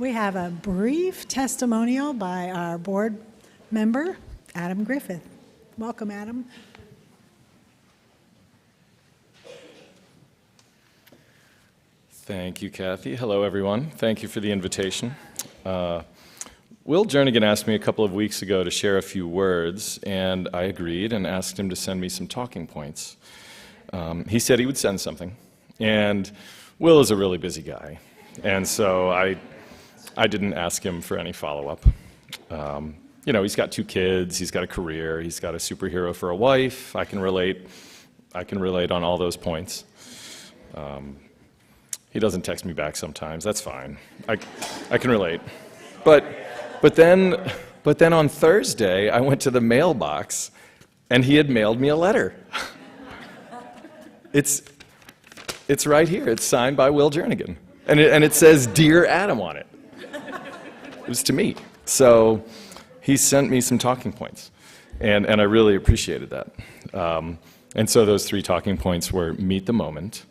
We have a brief testimonial by our board member, Adam Griffith. Welcome, Adam. Thank you, Kathy. Hello, everyone. Thank you for the invitation. Will Jernigan asked me a couple of weeks ago to share a few words, and I agreed and asked him to send me some talking points. He said he would send something, and Will is a really busy guy, and so I didn't ask him for any follow-up. You know, he's got 2 kids, he's got a career, he's got a superhero for a wife. I can relate on all those points. He doesn't text me back sometimes. That's fine. I can relate. But then on Thursday, I went to the mailbox, and he had mailed me a letter. It's right here. It's signed by Will Jernigan, and it says "Dear Adam" on it. It was to me. So he sent me some talking points, and I really appreciated that. And so those 3 talking points were meet the moment,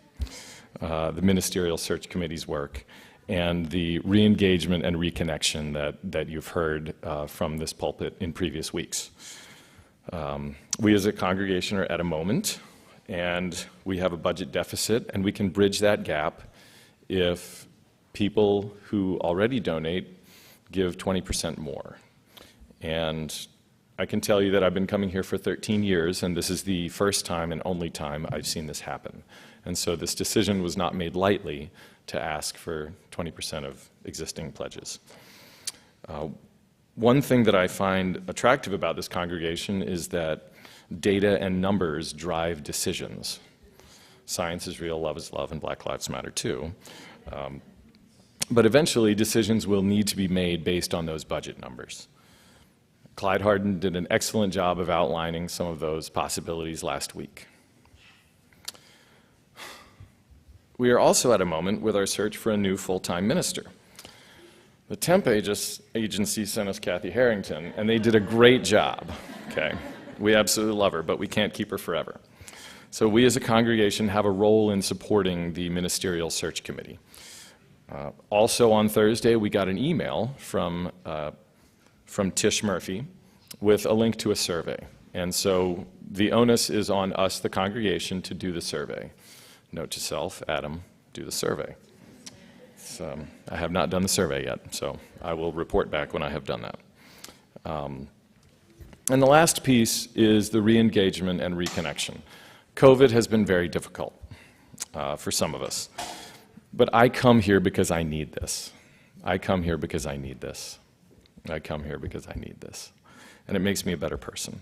the Ministerial Search Committee's work, and the re-engagement and reconnection that you've heard from this pulpit in previous weeks. We as a congregation are at a moment, and we have a budget deficit, and we can bridge that gap if people who already donate give 20% more. And I can tell you that I've been coming here for 13 years, and this is the first time and only time I've seen this happen. And so this decision was not made lightly to ask for 20% of existing pledges. One thing that I find attractive about this congregation is that data and numbers drive decisions. Science is real, love is love, and Black Lives Matter too. But eventually decisions will need to be made based on those budget numbers. Clyde Harden did an excellent job of outlining some of those possibilities last week. We are also at a moment with our search for a new full-time minister. The temp agency sent us Kathy Harrington, and they did a great job, okay? We absolutely love her, but we can't keep her forever. So we as a congregation have a role in supporting the Ministerial Search Committee. Also on Thursday, we got an email from Tish Murphy with a link to a survey. And so the onus is on us, the congregation, to do the survey. Note to self, Adam, do the survey. I have not done the survey yet, so I will report back when I have done that. And the last piece is the re-engagement and reconnection. COVID has been very difficult for some of us, but I come here because I need this. I come here because I need this. I come here because I need this. And it makes me a better person.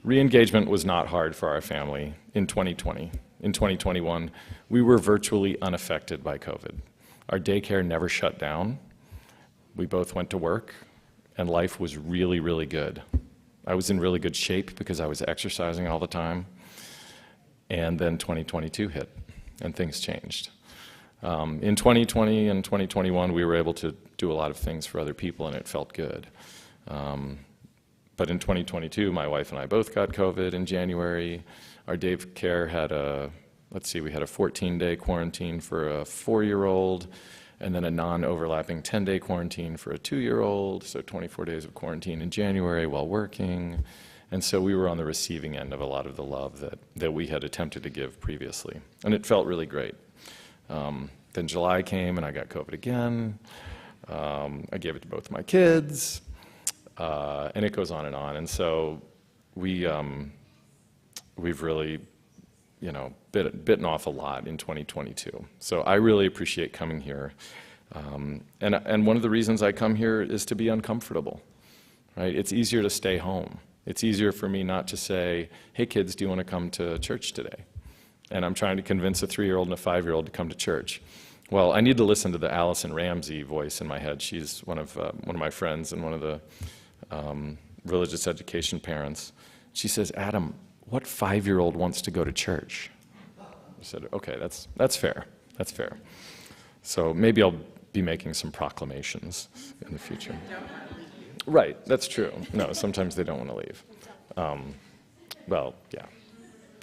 Re-engagement was not hard for our family in 2020. In 2021, we were virtually unaffected by COVID. Our daycare never shut down. We both went to work, and life was really, really good. I was in really good shape because I was exercising all the time. And then 2022 hit, and things changed. In 2020 and 2021, we were able to do a lot of things for other people, and it felt good. But in 2022, my wife and I both got COVID in January. Our daycare had we had a 14-day quarantine for a 4-year-old, and then a non-overlapping 10-day quarantine for a 2-year-old, so 24 days of quarantine in January while working. And so we were on the receiving end of a lot of the love that we had attempted to give previously. And it felt really great. Then July came, and I got COVID again. I gave it to both my kids, and it goes on and on. And so we've really, bitten off a lot in 2022. So I really appreciate coming here. And one of the reasons I come here is to be uncomfortable, right? It's easier to stay home. It's easier for me not to say, hey kids, do you want to come to church today? And I'm trying to convince a 3-year-old and a 5-year-old to come to church. Well, I need to listen to the Allison Ramsey voice in my head. She's one of my friends and one of the religious education parents. She says, Adam, what 5-year-old wants to go to church? I said, okay, that's fair. That's fair. So maybe I'll be making some proclamations in the future. Right, that's true. No, sometimes they don't want to leave. Well, yeah,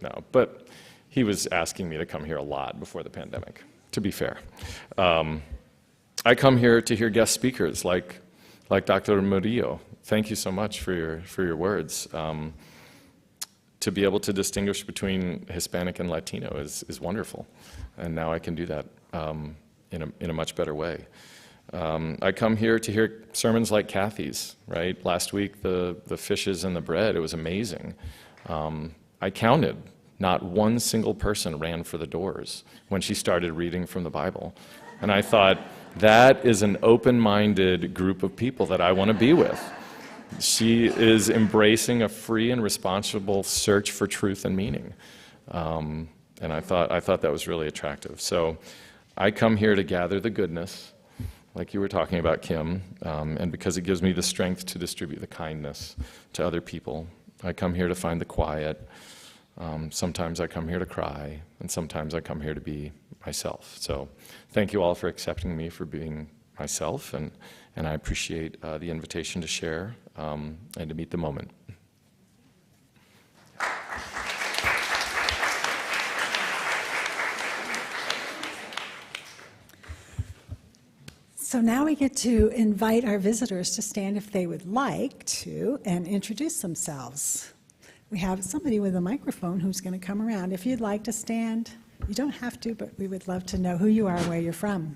no, but he was asking me to come here a lot before the pandemic, to be fair. I I come here to hear guest speakers like Dr. Murillo. Thank you so much for your words. To be able to distinguish between Hispanic and Latino is wonderful, and now I can do that in a much better way. I come here to hear sermons like Kathy's, right? Last week, the fishes and the bread, it was amazing. I counted, not one single person ran for the doors when she started reading from the Bible. And I thought, that is an open-minded group of people that I want to be with. She is embracing a free and responsible search for truth and meaning. And I thought that was really attractive. So I come here to gather the goodness, like you were talking about, Kim, and because it gives me the strength to distribute the kindness to other people. I come here to find the quiet. Sometimes I come here to cry, and sometimes I come here to be myself. So thank you all for accepting me for being myself, and I appreciate the invitation to share and to meet the moment. So now we get to invite our visitors to stand if they would like to and introduce themselves. We have somebody with a microphone who's going to come around. If you'd like to stand, you don't have to, but we would love to know who you are and where you're from.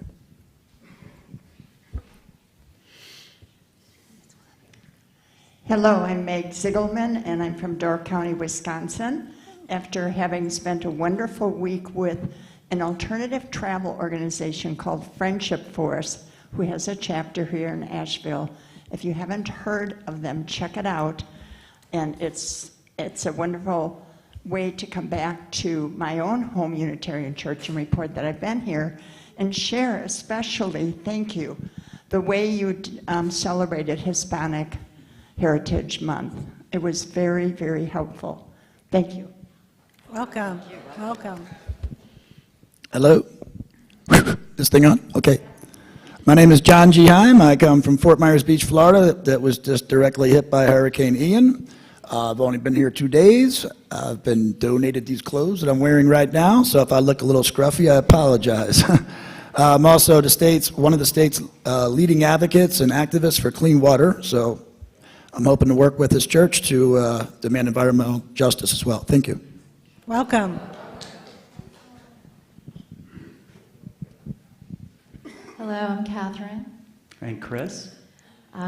Hello, I'm Meg Ziegelman, and I'm from Door County, Wisconsin. After having spent a wonderful week with an alternative travel organization called Friendship Force, who has a chapter here in Asheville. If you haven't heard of them, check it out. And it's a wonderful way to come back to my own home Unitarian Church and report that I've been here and share especially, thank you, the way you celebrated Hispanic Heritage Month. It was very, very helpful. Thank you. Welcome. Welcome. Hello? This thing on? Okay. My name is John G. Heim. I come from Fort Myers Beach, Florida, that was just directly hit by Hurricane Ian. I've only been here 2 days. I've been donated these clothes that I'm wearing right now, so if I look a little scruffy, I apologize. I'm also one of the state's leading advocates and activists for clean water, so I'm hoping to work with this church to demand environmental justice as well. Thank you. Welcome. Hello, I'm Catherine. And Chris?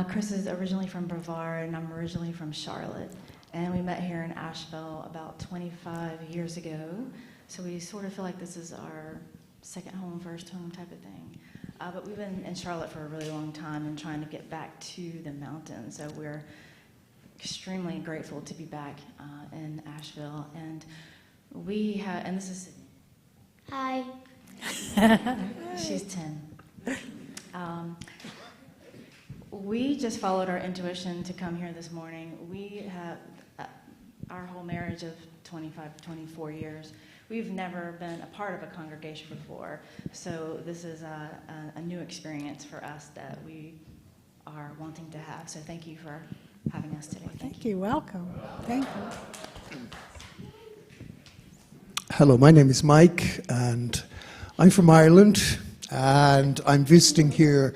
Chris is originally from Brevard, and I'm originally from Charlotte. And we met here in Asheville about 25 years ago. So we sort of feel like this is our second home, first home type of thing. But we've been in Charlotte for a really long time and trying to get back to the mountains. So we're extremely grateful to be back in Asheville. And we have, and this is... Hi. She's 10. We just followed our intuition to come here this morning. We have our whole marriage of 24 years. We've never been a part of a congregation before, so this is a new experience for us that we are wanting to have. So thank you for having us today. Thank you. Welcome. Thank you. Hello, my name is Mike, and I'm from Ireland, and I'm visiting here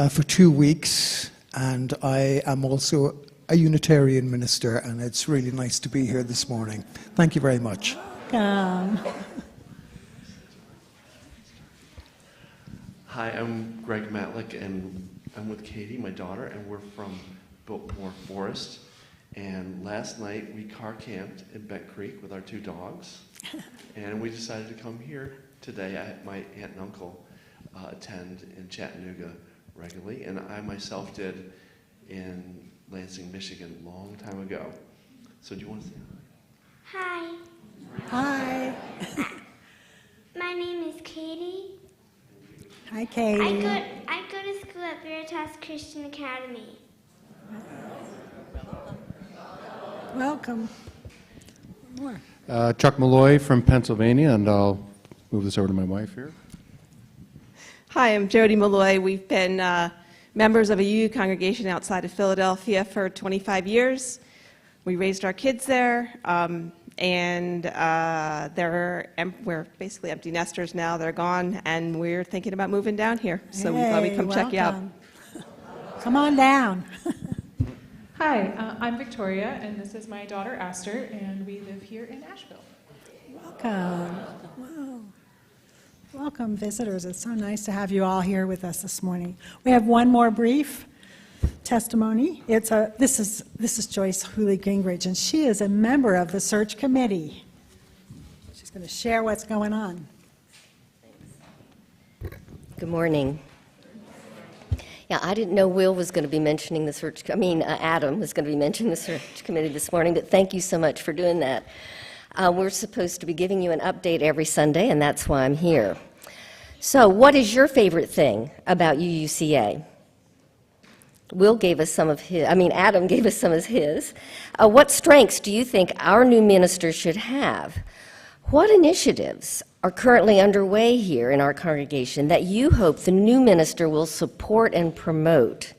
for 2 weeks, and I am also a Unitarian minister, and it's really nice to be here this morning. Thank you very much. Welcome. Hi, I'm Greg Matlick, and I'm with Katie, my daughter, and we're from Biltmore Forest. And last night we car camped in Bent Creek with our 2 dogs, and we decided to come here today. My aunt and uncle attend in Chattanooga regularly, and I myself did in Lansing, Michigan, a long time ago. So do you want to say Hi. Hi. My name is Katie. Hi, Katie. I go to school at Veritas Christian Academy. Welcome. More. Chuck Malloy from Pennsylvania, and I'll move this over to my wife here. Hi, I'm Jody Malloy. We've been members of a UU congregation outside of Philadelphia for 25 years. We raised our kids there, and we're basically empty nesters now. They're gone, and we're thinking about moving down here. So we thought we'd come check you out. Welcome. Come on down. Hi, I'm Victoria, and this is my daughter Aster, and we live here in Asheville. Welcome. Wow. Welcome, visitors. It's so nice to have you all here with us this morning. We have one more brief testimony. This is Joyce Hooley Gingrich, and she is a member of the search committee. She's going to share what's going on. Good morning. Yeah, I didn't know Will was going to be mentioning the search. Adam was going to be mentioning the search committee this morning. But thank you so much for doing that. We're supposed to be giving you an update every Sunday, and that's why I'm here. So, what is your favorite thing about UUCA? Adam gave us some of his. What strengths do you think our new minister should have? What initiatives are currently underway here in our congregation that you hope the new minister will support and promote?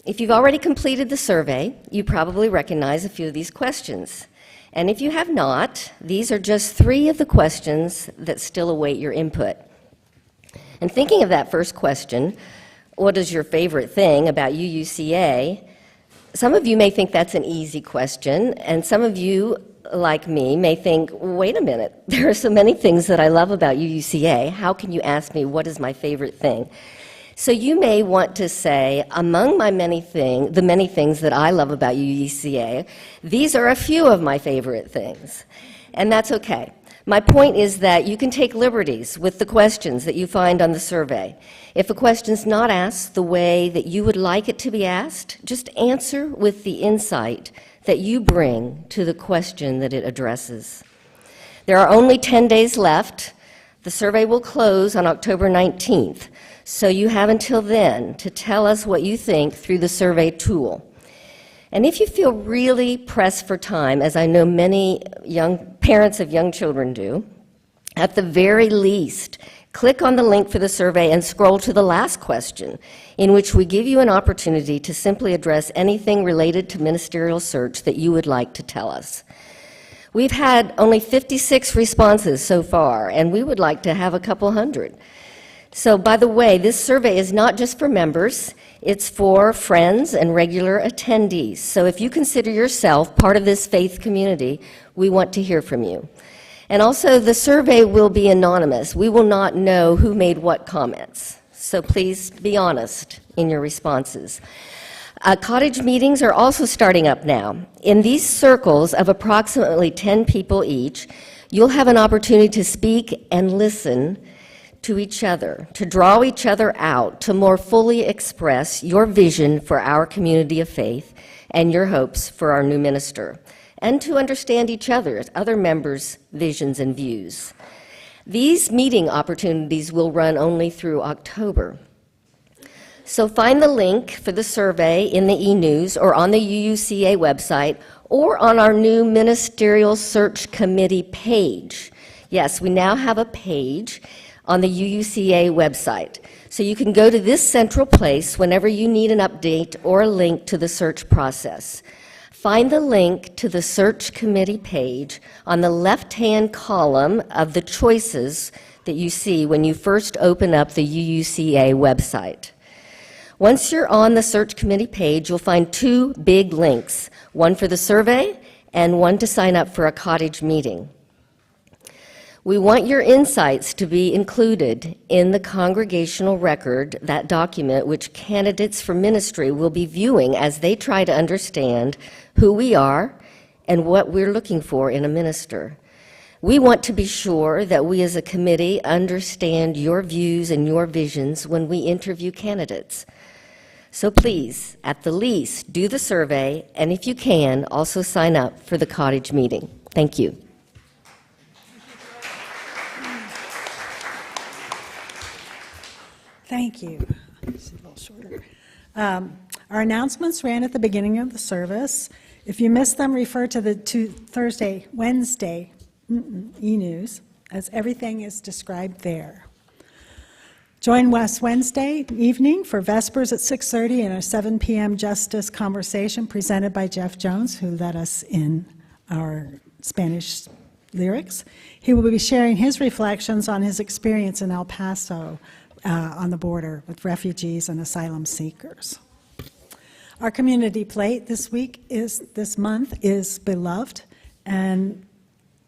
If you've already completed the survey, you probably recognize a few of these questions. And if you have not, these are just 3 of the questions that still await your input. And thinking of that first question, what is your favorite thing about UUCA? Some of you may think that's an easy question, and some of you, like me, may think, wait a minute, there are so many things that I love about UUCA. How can you ask me what is my favorite thing? So you may want to say, among the many things that I love about UUCA, these are a few of my favorite things. And that's okay. My point is that you can take liberties with the questions that you find on the survey. If a question's not asked the way that you would like it to be asked, just answer with the insight that you bring to the question that it addresses. There are only 10 days left. The survey will close on October 19th, so you have until then to tell us what you think through the survey tool. And if you feel really pressed for time, as I know many parents of young children do, at the very least, click on the link for the survey and scroll to the last question, in which we give you an opportunity to simply address anything related to ministerial search that you would like to tell us. We've had only 56 responses so far, and we would like to have a couple hundred. So, by the way, this survey is not just for members, it's for friends and regular attendees. So if you consider yourself part of this faith community, we want to hear from you. And also, the survey will be anonymous. We will not know who made what comments. So please be honest in your responses. Cottage meetings are also starting up now. In these circles of approximately 10 people each, you'll have an opportunity to speak and listen to each other, to draw each other out, to more fully express your vision for our community of faith and your hopes for our new minister, and to understand each other members' visions and views. These meeting opportunities will run only through October. So find the link for the survey in the e-news or on the UUCA website or on our new Ministerial Search Committee page. Yes, we now have a page on the UUCA website. So you can go to this central place whenever you need an update or a link to the search process. Find the link to the search committee page on the left-hand column of the choices that you see when you first open up the UUCA website. Once you're on the search committee page, you'll find 2 big links, one for the survey and one to sign up for a cottage meeting. We want your insights to be included in the congregational record, that document which candidates for ministry will be viewing as they try to understand who we are and what we're looking for in a minister. We want to be sure that we as a committee understand your views and your visions when we interview candidates. So please, at the least, do the survey, and if you can, also sign up for the cottage meeting. Thank you. Thank you. It's a little shorter. Our announcements ran at the beginning of the service. If you missed them, refer to the Wednesday e-news, as everything is described there. Join us Wednesday evening for Vespers at 6:30 and a 7 p.m. Justice conversation presented by Jeff Jones, who led us in our Spanish lyrics. He will be sharing his reflections on his experience in El Paso on the border with refugees and asylum seekers. Our community plate this month is Beloved, and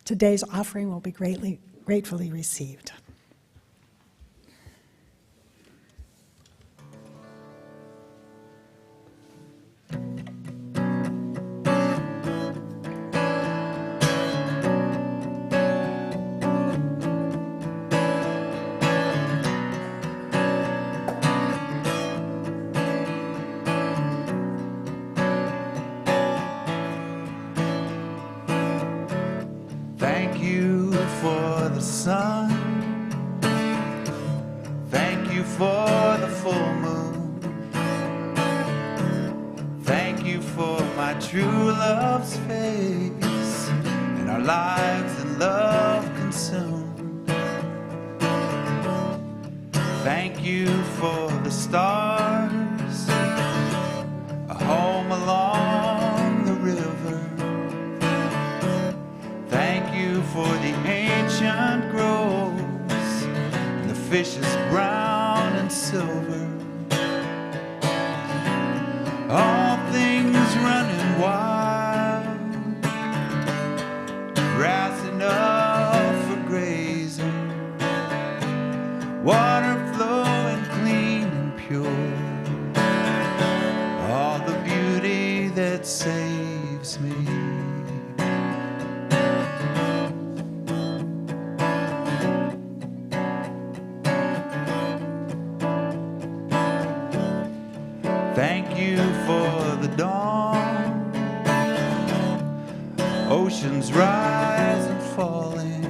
today's offering will be gratefully received. Thank you for the sun. Thank you for the full moon. Thank you for my true love's face and our lives in love consumed. Thank you for the stars, a home along the river. Thank you for the ancient groves and the fishes brown and silver. All things running wild, grass enough for grazing, water flowing clean and pure. All the beauty that saves me. Thank you for the dawn, oceans rise and falling,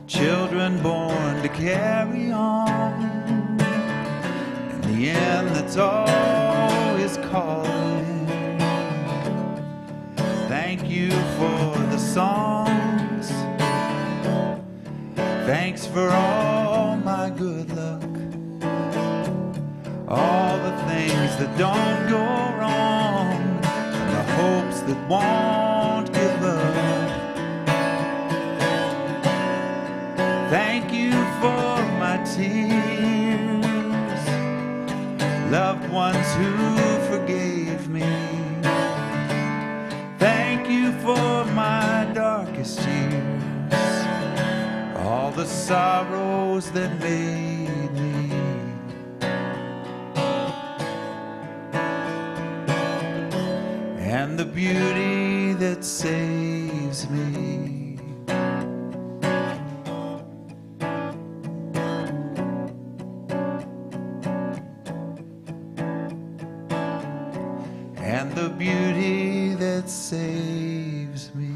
children born to carry on. In the end, that's always calling. Thank you for the songs, thanks for all my good luck. All the things that don't go wrong, and the hopes that won't give up. Thank you for my tears, loved ones who forgave me. Thank you for my darkest years, all the sorrows that made me. And the beauty that saves me. And the beauty that saves me.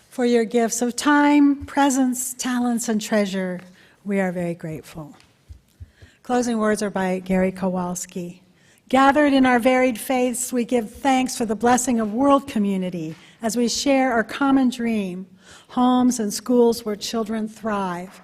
For your gifts of time, presence, talents, and treasure, we are very grateful. Closing words are by Gary Kowalski. Gathered in our varied faiths, we give thanks for the blessing of world community as we share our common dream, homes and schools where children thrive,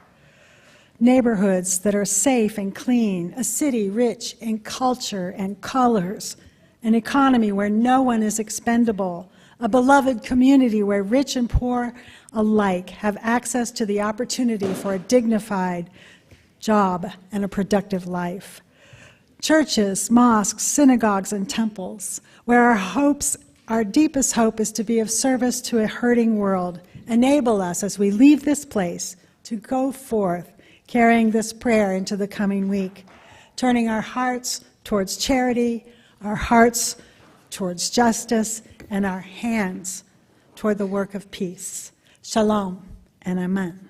neighborhoods that are safe and clean, a city rich in culture and colors, an economy where no one is expendable, a beloved community where rich and poor alike have access to the opportunity for a dignified job and a productive life. Churches, mosques, synagogues, and temples, where our deepest hope is to be of service to a hurting world. Enable us as we leave this place to go forth, carrying this prayer into the coming week, turning our hearts towards charity, our hearts towards justice, and our hands toward the work of peace. Shalom and amen.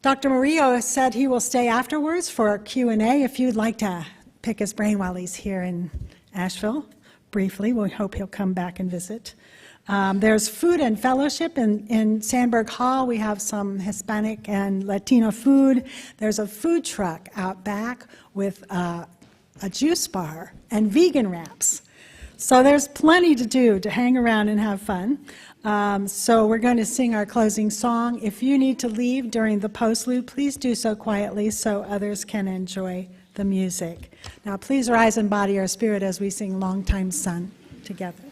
Dr. Murillo said he will stay afterwards for a Q&A. If you'd like to pick his brain while he's here in Asheville, briefly, we hope he'll come back and visit. There's food and fellowship in Sandberg Hall. We have some Hispanic and Latino food. There's a food truck out back with a juice bar and vegan wraps. So there's plenty to do to hang around and have fun. So we're going to sing our closing song. If you need to leave during the postlude, please do so quietly so others can enjoy the music. Now please rise in body or spirit as we sing Long Time Son together.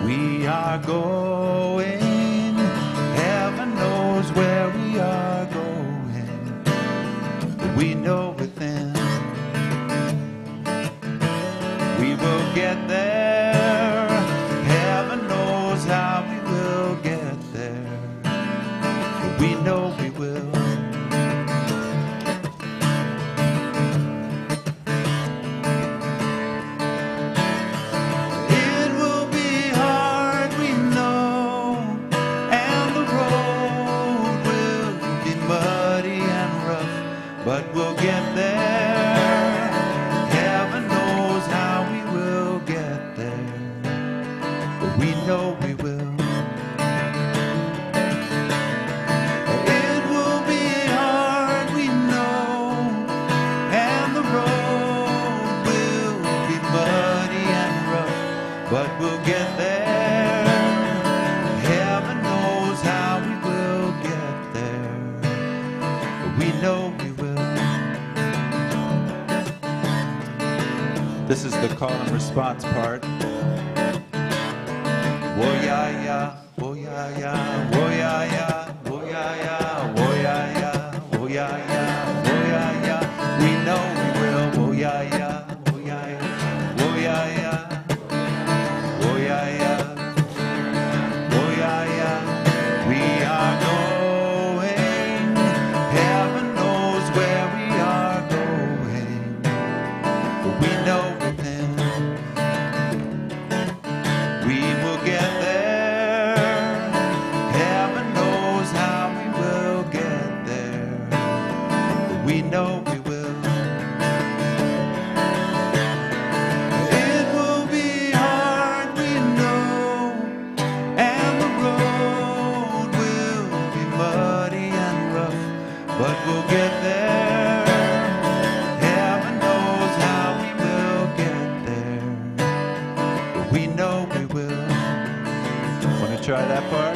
We are going, heaven knows where we are going, but we know within we will get there. Heaven knows how we will get there, but we know we will. But we'll get there. Heaven knows how we will get there, but we know we will. It will be hard, we know, and the road will be muddy and rough, but we'll get there. Heaven knows how we will get there, but we know we will. This is the call and response part. Wo ya ya, wo ya ya, wo ya ya, wo ya ya, wo ya ya, wo ya ya, wo ya ya. We know we will. Wo ya ya, wo ya ya, wo ya ya, wo ya ya, wo ya ya. We are going. Heaven knows where we are going, but we know. We know we will. It will be hard, we know, and the road will be muddy and rough, but we'll get there. Heaven knows how we will get there, but we know we will. Want to try that part?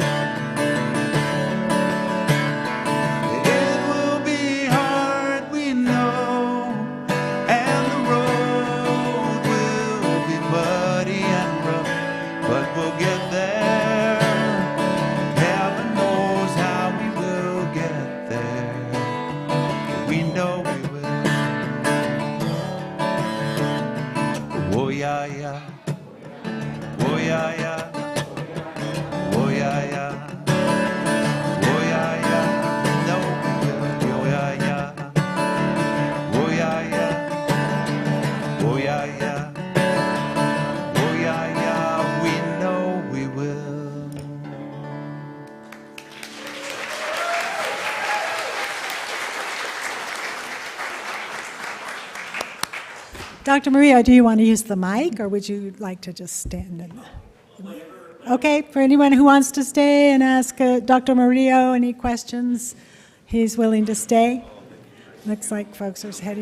Oh yeah, yeah. Oh yeah, yeah. Oh yeah, yeah. Oh yeah, yeah. No, oh yeah, yeah. Oh yeah, yeah. Oh yeah, yeah. Oh yeah, yeah. We know we will. Dr. Maria, do you want to use the mic, or would you like to just stand? Okay, for anyone who wants to stay and ask Dr. Maria any questions, he's willing to stay. Looks like folks are heading.